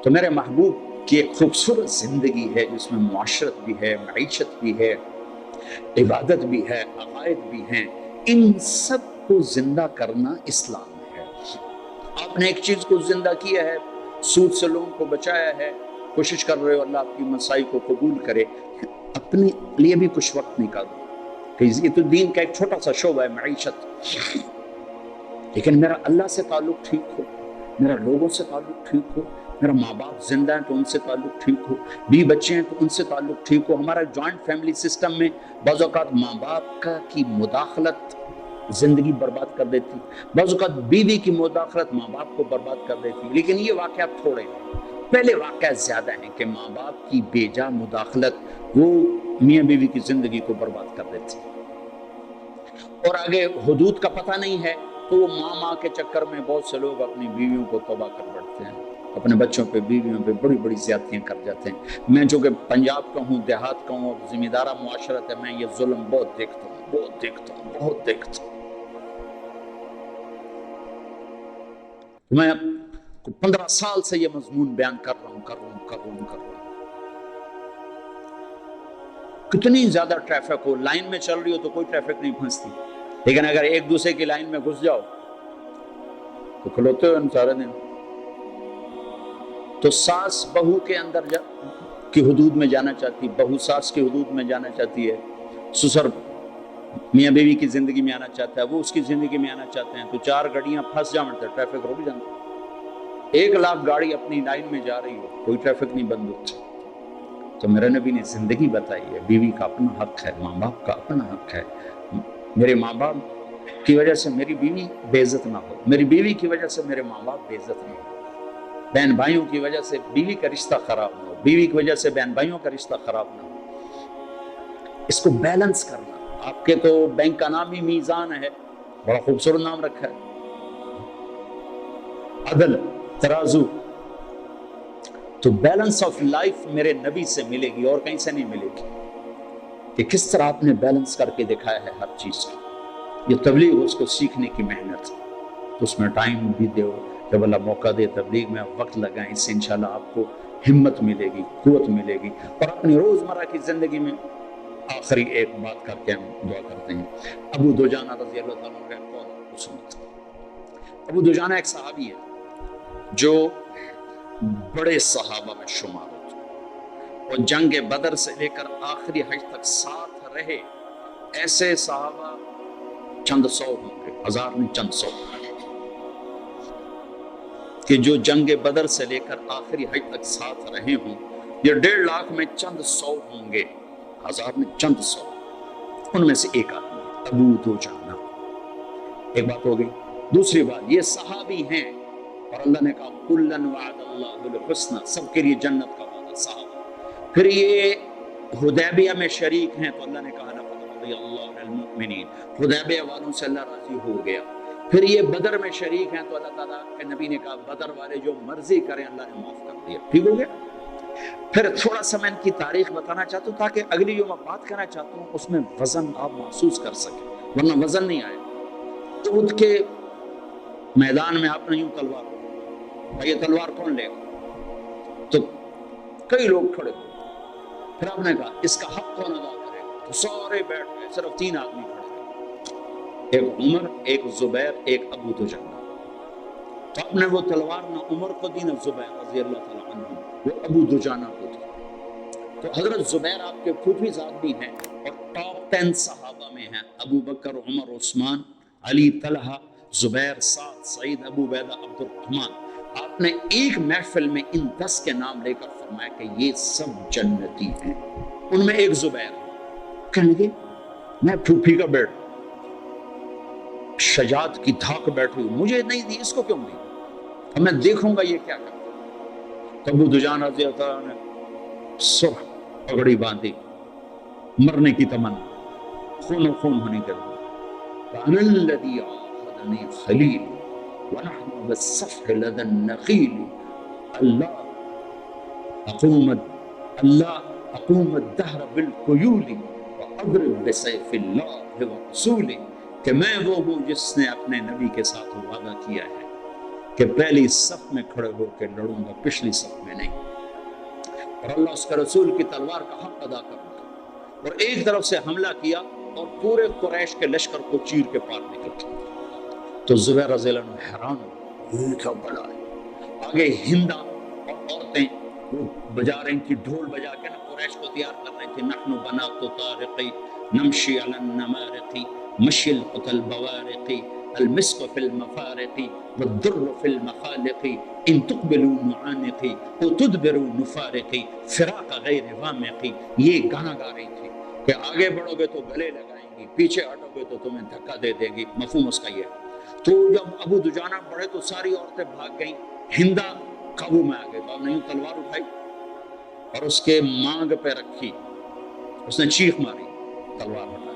تو میرے محبوب کی ایک خوبصورت زندگی ہے جس میں معاشرت بھی ہے، معیشت بھی ہے، عبادت بھی ہے، عقائد بھی ہیں، ان سب کو زندہ کرنا اسلام ہے۔ آپ نے ایک چیز کو زندہ کیا ہے، سود سے لوگوں کو بچایا ہے، کوشش کر رہے ہو اللہ آپ کی مسائی کو قبول کرے، اپنے لیے بھی کچھ وقت نکالو، کہ یہ تو دین کا ایک چھوٹا سا شعبہ ہے، معیشت، لیکن میرا اللہ سے تعلق ٹھیک ہو، میرا لوگوں سے تعلق ٹھیک ہو، میرا ماں باپ زندہ ہیں تو ان سے تعلق ٹھیک ہو، بھی بچے ہیں تو ان سے تعلق ٹھیک ہو۔ ہمارا جوائنٹ فیملی سسٹم میں بعض اوقات ماں باپ کی مداخلت زندگی برباد کر دیتی، بعض اوقات بیوی کی مداخلت ماں باپ کو برباد کر دیتی، لیکن یہ واقعات تھوڑے ہیں، پہلے واقعات زیادہ ہیں کہ ماں باپ کی بیجا مداخلت وہ میاں بیوی کی زندگی کو برباد کر دیتی ہے۔ اور آگے حدود کا پتہ نہیں ہے تو وہ ماں کے چکر میں بہت سے لوگ اپنی بیویوں کو تباہ کر بیٹھتے ہیں، اپنے بچوں پہ بیویوں پہ بڑی بڑی زیادتیاں کر جاتے ہیں۔ میں چونکہ پنجاب کا ہوں، دیہات کا ہوں، اور ذمہ دارہ معاشرت ہے، میں یہ ظلم بہت دیکھتا ہوں، بہت دیکھتا ہوں، بہت دیکھتا ہوں۔ میں 15 سال سے یہ مضمون بیان کر رہا ہوں۔ کتنی زیادہ ٹریفک ہو، لائن میں چل رہی ہو تو کوئی ٹریفک نہیں پھنستی، لیکن اگر ایک دوسرے کی لائن میں گھس جاؤ تو کھلوتے ہو ان سارے دن۔ تو ساس بہو کے اندر کی حدود میں جانا چاہتی، بہو ساس کی حدود میں جانا چاہتی ہے، سسر میاں بیوی کی زندگی میں آنا چاہتا ہے، وہ اس کی زندگی میں آنا چاہتے ہیں، تو 4 گاڑیاں پھنس جاتے، ٹریفک رک جاتا۔ 1,00,000 گاڑی اپنی لائن میں جا رہی ہو، کوئی ٹریفک نہیں بند ہوتا۔ تو میرے نبی نے زندگی بتائی ہے، بیوی کا اپنا حق ہے، ماں باپ کا اپنا حق ہے۔ میرے ماں باپ کی وجہ سے میری بیوی بے عزت نہ ہو، میری بیوی کی وجہ سے میرے ماں باپ بے عزت نہ ہو، بہن بھائیوں کی وجہ سے بیوی کا رشتہ خراب نہ ہو، بیوی کی وجہ سے بہن بھائیوں کا رشتہ خراب نہ ہو۔ اس کو بیلنس کرنا۔ آپ کے تو بینک کا نام ہی میزان ہے، بڑا خوبصورت نام رکھا ہے، عدل، ترازو۔ تو بیلنس آف لائف میرے نبی سے ملے گی اور کہیں سے نہیں ملے گی، کہ کس طرح آپ نے بیلنس کر کے دکھایا ہے ہر چیز کا۔ یہ تبلیغ اس کو سیکھنے کی محنت، تو اس میں ٹائم بھی دو، جب اللہ موقع دے تبلیغ میں وقت لگائیں، اس سے انشاءاللہ آپ کو ہمت ملے گی، قوت ملے گی۔ اور اپنی روزمرہ کی زندگی میں آخری ایک بات کر کے ہم دعا کرتے ہیں۔ ابو دجانہ رضی اللہ تعالیٰ عنہ کا قول سنتے ہیں۔ ابو دجانہ ایک صحابی ہے جو بڑے صحابہ میں شمار ہوتے ہیں، اور جنگ بدر سے لے کر آخری حج تک ساتھ رہے۔ ایسے صحابہ چند سو ہوں گے، 1000 نہیں، چند سو، کہ جو جنگ بدر سے لے کر آخری حج تک ساتھ رہے ہوں۔ یہ 1.5 لاکھ میں چند سو ہوں گے، 1000 میں چند سو، ان میں سے ایک آدمی ہے ابو دجانہ۔ ایک بات ہو گئی۔ دوسری بات، یہ صحابی ہیں اور اللہ نے کہا کلن وعد اللہ الحسنى، سب کے لیے جنت کا وعدہ، صحابہ۔ پھر یہ حدیبیہ میں شریک ہیں تو اللہ نے کہا لقد رضی اللہ عن المؤمنین، حدیبیہ والوں سے اللہ راضی ہو گیا۔ پھر یہ بدر میں شریک ہیں تو اللہ تعالیٰ کے نبی نے کہا بدر والے جو مرضی کریں اللہ نے معاف کر دیا، ٹھیک ہو گیا۔ پھر تھوڑا سا میں ان کی تاریخ بتانا چاہتا ہوں تاکہ اگلی جو میں بات کرنا چاہتا ہوں اس میں وزن آپ محسوس کر سکیں، ورنہ وزن نہیں آئے۔ احد کے میدان میں آپ نے یوں تلوار، بھائی یہ تلوار کون لے گا؟ تو کئی لوگ کھڑے ہوئے، پھر آپ نے کہا اس کا حق کون ادا کرے گا؟ تو سارے بیٹھ گئے، صرف 3 آدمی کھڑے ہوئے، ایک عمر، ایک زبیر، ایک ابو دجانہ۔ تو آپ نے وہ تلوار نہ عمر کو دی نہ زبیر رضی اللہ تعالیٰ عنہ، وہ ابو دجانہ کو دی۔ تو حضرت زبیر آپ کے پھوپھی زاد بھی ہیں اور ٹاپ 10 صحابہ میں ہیں، ابو بکر، عمر، عثمان، علی، طلحہ، زبیر، سعد، سعید، ابو عبیدہ، عبد الرحمن۔ آپ نے ایک محفل میں ان 10 کے نام لے کر فرمایا کہ یہ سب جنتی ہیں، ان میں ایک زبیر ہے۔ کہنے لگے میں پھوپھی کا بیٹا، شجاعت کی دھاک بیٹھی ہوئی، مجھے نہیں دی، اس کو کیوں دی؟ اب میں دیکھوں گا یہ کیا کرتا ہے۔ تو ابو دجانہ رضی اللہ عنہ نے صبح پگڑی باندھی، مرنے کی تمنا، خون و خون ہونے کے بعد وَأَنَا الَّذِي عَاهَدَنِي خَلِيلِ وَنَحْنُ بِالصَّفْحِ لَدَى النَّخِيلِ اللہ اقوم الدہر بالقیول وَأَضْرِبْ بِسَيْفِ اللَّهِ وَرَسُولِهِ، کہ میں وہ ہوں جس نے اپنے نبی کے ساتھ وعدہ کیا ہے کہ پہلی صف میں کھڑے ہو کے لڑوں گا، پچھلی صف میں نہیں، اور اللہ اس کے رسول کی تلوار کا حق ادا کروں گا۔ اور ایک طرف سے حملہ کیا اور پورے قریش کے لشکر کو چیر کے پار نکل گیا۔ تو زبیر رضی اللہ عنہ حیران ہو، یہ کیا بڑا ہے۔ آگے ہندا اور عورتیں وہ بجا رہی تھی، ڈھول بجا کے نا قریش کو تیار کر رہی تھی، نحن بنات طارقی نمشی علی النمارق مشی القتل بوارق المسک فی المفارق والدر فی المخالق ان تقبلوا نعانقی وتدبروا نفارقی فراق غیر وامقی۔ یہ گانا گا رہی تھی کہ آگے بڑھو گے تو گلے لگائیں گی، پیچھے ہٹو گے تو تمہیں دھکا دے دے گی، مفہوم اس کا یہ ہے۔ تو جب ابو دجانہ بڑھے تو ساری عورتیں بھاگ گئیں، ہندا قابو میں آ گئے، تو آپ نے یوں تلوار اٹھائی اور اس کے مانگ پہ رکھی اس نے چیخ ماری، تلوار ہٹا،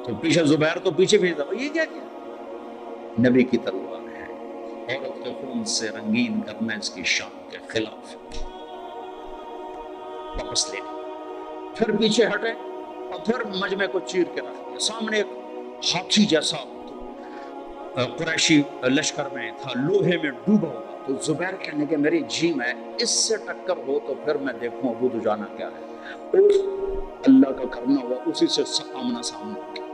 تو پیچھے زبیر تو پیچھے بھیج دیا، یہ کیا کیا؟ نبی کی تلوار ہے، عورت کے خون سے رنگین کرنا اس کی شان کے خلاف، واپس لے لی۔ پھر پیچھے ہٹے اور پھر مجمع کو چیر کے رکھ دیا۔ سامنے ایک ہاتھی جیسا قریشی لشکر میں تھا، لوہے میں ڈوبا ہوا، تو زبیر کہنے کہ میری جی میں اس سے ٹکر ہو تو پھر میں دیکھوں ابو دجانہ کیا ہے۔ اللہ کا کرنا ہوا، اسی سے آمنا سامنا ہو گیا۔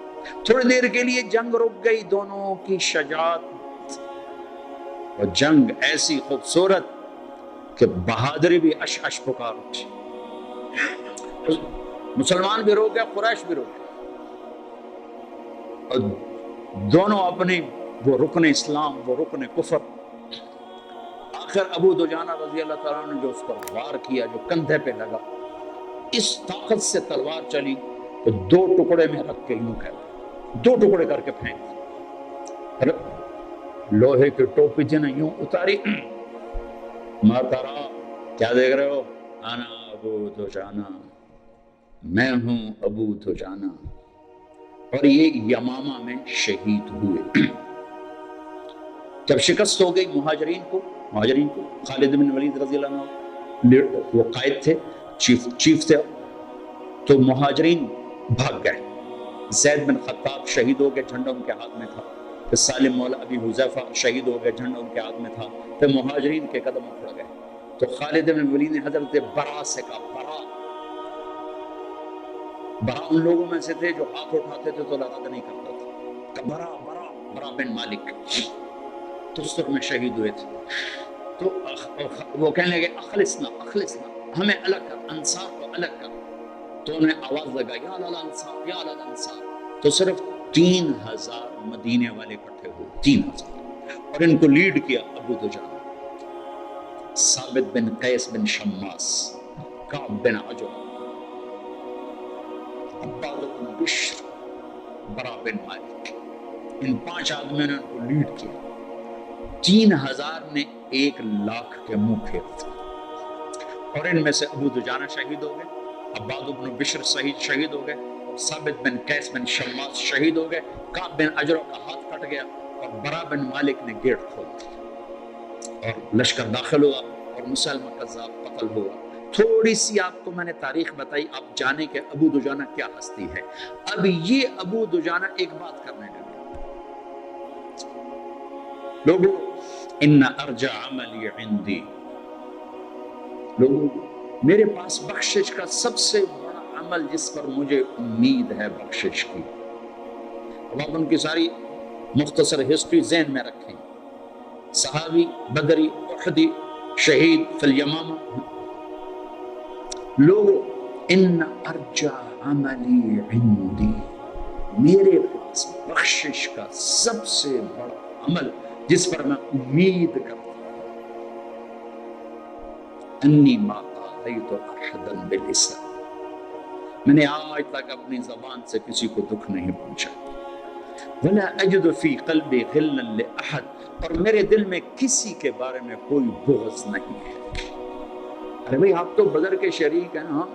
تھوڑی دیر کے لیے جنگ رک گئی، دونوں کی شجاعت اور جنگ ایسی خوبصورت کہ بہادری بھی اش اش پکار اٹھی، مسلمان بھی رو گیا، قریش بھی رو گیا، اور دونوں اپنی وہ رکن اسلام، وہ رکن کفر۔ آخر ابو دجانہ رضی اللہ تعالیٰ نے جو اس پر وار کیا، جو کندھے پہ لگا، اس طاقت سے تلوار چلی تو دو ٹکڑے میں رکھ کے یوں کہتا، دو ٹکڑے کر کے پھینک دی۔ لوہے کی ٹوپی جی نے یوں اتاری، ماتارا کیا دیکھ رہے ہو؟ انا ابو دجانہ، میں ہوں ابو دجانہ، اور یہ یمامہ میں شہید ہوئے۔ جب شکست ہو گئی مہاجرین کو، خالد بن ولید رضی اللہ عنہ وہ قائد تھے، چیف تھے، تو مہاجرین بھاگ گئے۔ زید بن خطاب شہید ہو گئے، جھنڈا ان کے ہاتھ میں تھا۔ پھر سالم مولا ابی حذیفہ شہید ہو گئے، جھنڈا ان کے ہاتھ میں تھا۔ پھر مہاجرین کے قدم اکھڑ گئے، تو خالد بن ولید نے حضرت برا سے کہا، برا ان لوگوں میں سے تھے جو ہاتھ اٹھاتے تھے تو رد نہیں کرتا تھا، کہ برا بن مالک تستر میں شہید ہوئے تھے۔ تو وہ کہنے لگے اخلصنا، ہمیں الگ کر، انصار کو الگ کر۔ تو انہیں آواز لگا، یا الانصار، یا الانصار، تو صرف 3000 مدینے والے اکٹھے ہوئے، 3000، اور ان کو لیڈ کیا ابو دجانہ، ثابت بن قیس بن شماس، کعب بن عجرہ، عباد بن بشر، برا بن مالک، ان 5 آدمیوں نے ان کو لیڈ کیا۔ 3000 نے 1,00,000 کے منہ پھیر دیا، اور ان میں سے ابو دجانہ شہید ہو گئے، عباد بن بشر شہید ہو گئے، ثابت بن قیس بن شماس شہید ہو گئے، کعب بن عجرہ کا ہاتھ کٹ گیا، اور برا بن مالک نے گیٹ کھول دیا، اور لشکر داخل ہوا، اور مسلمہ کذاب قتل ہوا۔ تھوڑی سی آپ کو میں نے تاریخ بتائی، آپ جانیں کہ ابو دجانہ کیا ہستی ہے۔ اب یہ ابو دجانہ ایک بات کرنے لگے، لوگوں ان ارجع عملی عندی، لوگوں میرے پاس بخشش کا سب سے بڑا عمل جس پر مجھے امید ہے بخشش کی۔ اب آپ ان کی ساری مختصر ہسٹری ذہن میں رکھیں، صحابی، بدری، احدی، شہید فی الیمامہ۔ لوگوں ان ارجع عملی عندی، میرے پاس بخشش کا سب سے بڑا عمل جس پر میں امید کرتا ہوں، انی ما آذیت احدا بلسان، میں نے آج تک اپنی زبان سے کسی کو دکھ نہیں پہنچا، ولا اجد فی قلبی غلا لاحد، اور میرے دل میں کسی کے بارے میں کوئی بغض نہیں ہے۔ ارے بھائی آپ تو بدر کے شریک ہیں، ہاں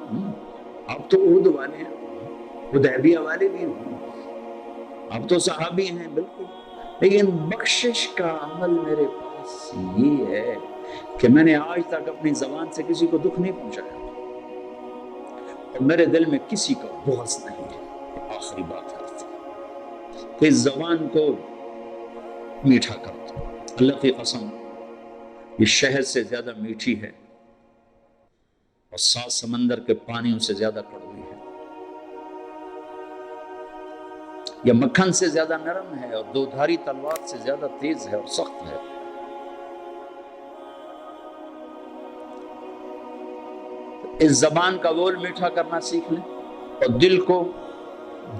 آپ تو احد والے ہیں، حدیبیہ والے بھی ہیں، آپ تو صحابی ہیں بالکل، لیکن بخشش کا عمل میرے پاس یہ ہے کہ میں نے آج تک اپنی زبان سے کسی کو دکھ نہیں پہنچایا، اور میرے دل میں کسی کا بغض نہیں ہے۔ آخری بات کرتے ہیں کہ اس زبان کو میٹھا کر دو، اللہ کی قسم یہ شہد سے زیادہ میٹھی ہے، اور 7 سمندر کے پانیوں سے زیادہ کڑوی ہے، یہ مکھن سے زیادہ نرم ہے، اور 2 دھاری تلوار سے زیادہ تیز ہے اور سخت ہے۔ اس زبان کا بول میٹھا کرنا سیکھ لیں، اور دل کو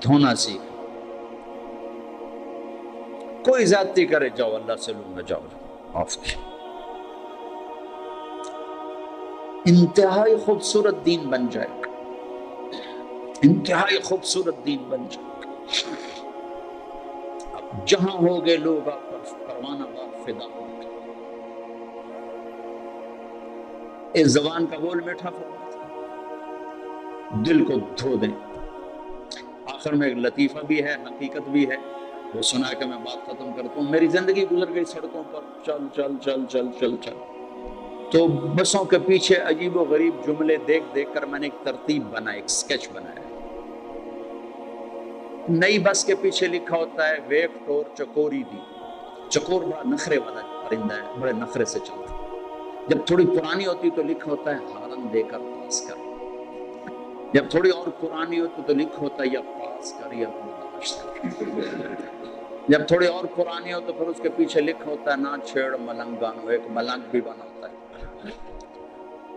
دھونا سیکھ لیں۔ کوئی زیادتی کرے، جاؤ اللہ سے لوں گا، جاؤ معاف کی۔ انتہائی خوبصورت دین بن جائے گا، انتہائی خوبصورت دین بن جائے گا۔ اب جہاں ہوگے لوگ آپ پر پروانہ وار فدا ہوں گے۔ اس زبان کا بول میٹھا فرماتا، دل کو دھو دیں۔ آخر میں ایک لطیفہ بھی ہے، حقیقت بھی ہے، وہ سنا کے میں بات ختم کرتا ہوں۔ میری زندگی گزر گئی سڑکوں پر، چل چل چل چل چل چل، تو بسوں کے پیچھے عجیب و غریب جملے دیکھ دیکھ کر میں نے ایک ترتیب بنائی، ایک سکیچ بنایا۔ نئی بس کے پیچھے لکھا ہوتا ہے ویک ٹور چکوری دی۔ چکور بڑا نخرے والا پرندہ ہے، بڑے نخرے سے چلتا ہے۔ جب تھوڑی پرانی ہوتی تو لکھا ہوتا ہے ہارن دے کر پاس کر، جب تھوڑی اور پرانی ہوتی تو لکھا ہوتا ہے یا پاس کر یا برداشت کر، جب تھوڑی اور پرانی ہو تو پھر اس کے پیچھے لکھا ہوتا ہے نہ چھیڑ ملنگانو، ایک ملنگ بھی بنا ہوتا ہے،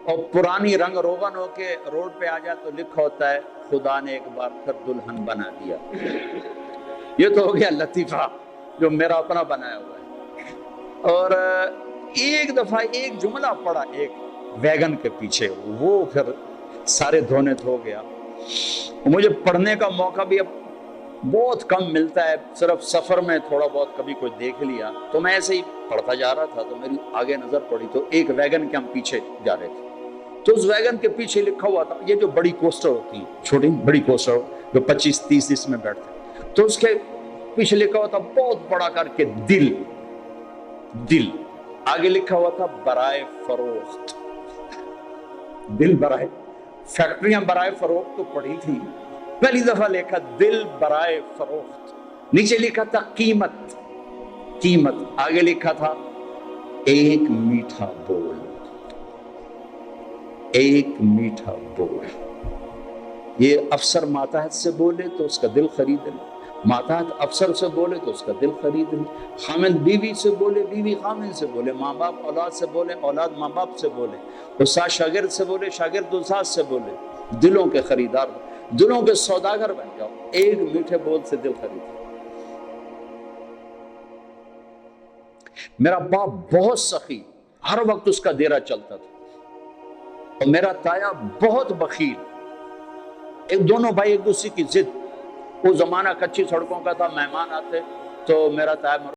اور پرانی رنگ روغن ہو کے روڈ پہ آ جائے تو لکھا ہوتا ہے خدا نے ایک بار پھر دلہن بنا دیا۔ یہ تو ہو گیا لطیفہ جو میرا اپنا بنایا ہوا ہے۔ اور ایک دفعہ ایک جملہ پڑا ایک ویگن کے پیچھے، وہ پھر سارے دھونے دھو گیا۔ مجھے پڑھنے کا موقع بھی اب بہت کم ملتا ہے، صرف سفر میں تھوڑا بہت کبھی کوئی دیکھ لیا، تو میں ایسے ہی پڑھتا جا رہا تھا تو میری آگے نظر پڑی تو ایک ویگن کے ہم پیچھے جا رہے تھے، تو اس ویگن کے پیچھے لکھا ہوا تھا، یہ جو بڑی کوسٹر ہوتی ہیں، چھوٹی بڑی کوسٹر جو 25-30 اس میں بیٹھتے ہیں، تو اس کے پیچھے لکھا ہوا تھا بہت بڑا کر کے دل، دل آگے لکھا ہوا تھا برائے فروخت، دل برائے، فیکٹریاں برائے فروخت تو پڑی تھی، پہلی دفعہ لکھا دل برائے فروخت، نیچے لکھا تھا قیمت، قیمت آگے لکھا تھا ایک میٹھا بول، ایک میٹھا بول۔ یہ افسر ماتحت سے بولے تو اس کا دل خرید لے، ماتحت افسر سے بولے تو اس کا دل خرید لے، خامند بیوی سے بولے، بیوی خامند سے بولے، ماں باپ اولاد سے بولے، اولاد ماں باپ سے بولے، استاد شاگرد سے بولے، شاگرد استاد سے بولے، دلوں کے خریدار، دلوں کے سوداگر بن جاؤ، ایک میٹھے بول سے دل خرید۔ میرا باپ بہت سخی، ہر وقت اس کا دیرا چلتا تھا، اور میرا تایا بہت بخیل، ایک دونوں بھائی ایک دوسرے کی ضد۔ وہ زمانہ کچی سڑکوں کا تھا، مہمان آتے تو میرا تایا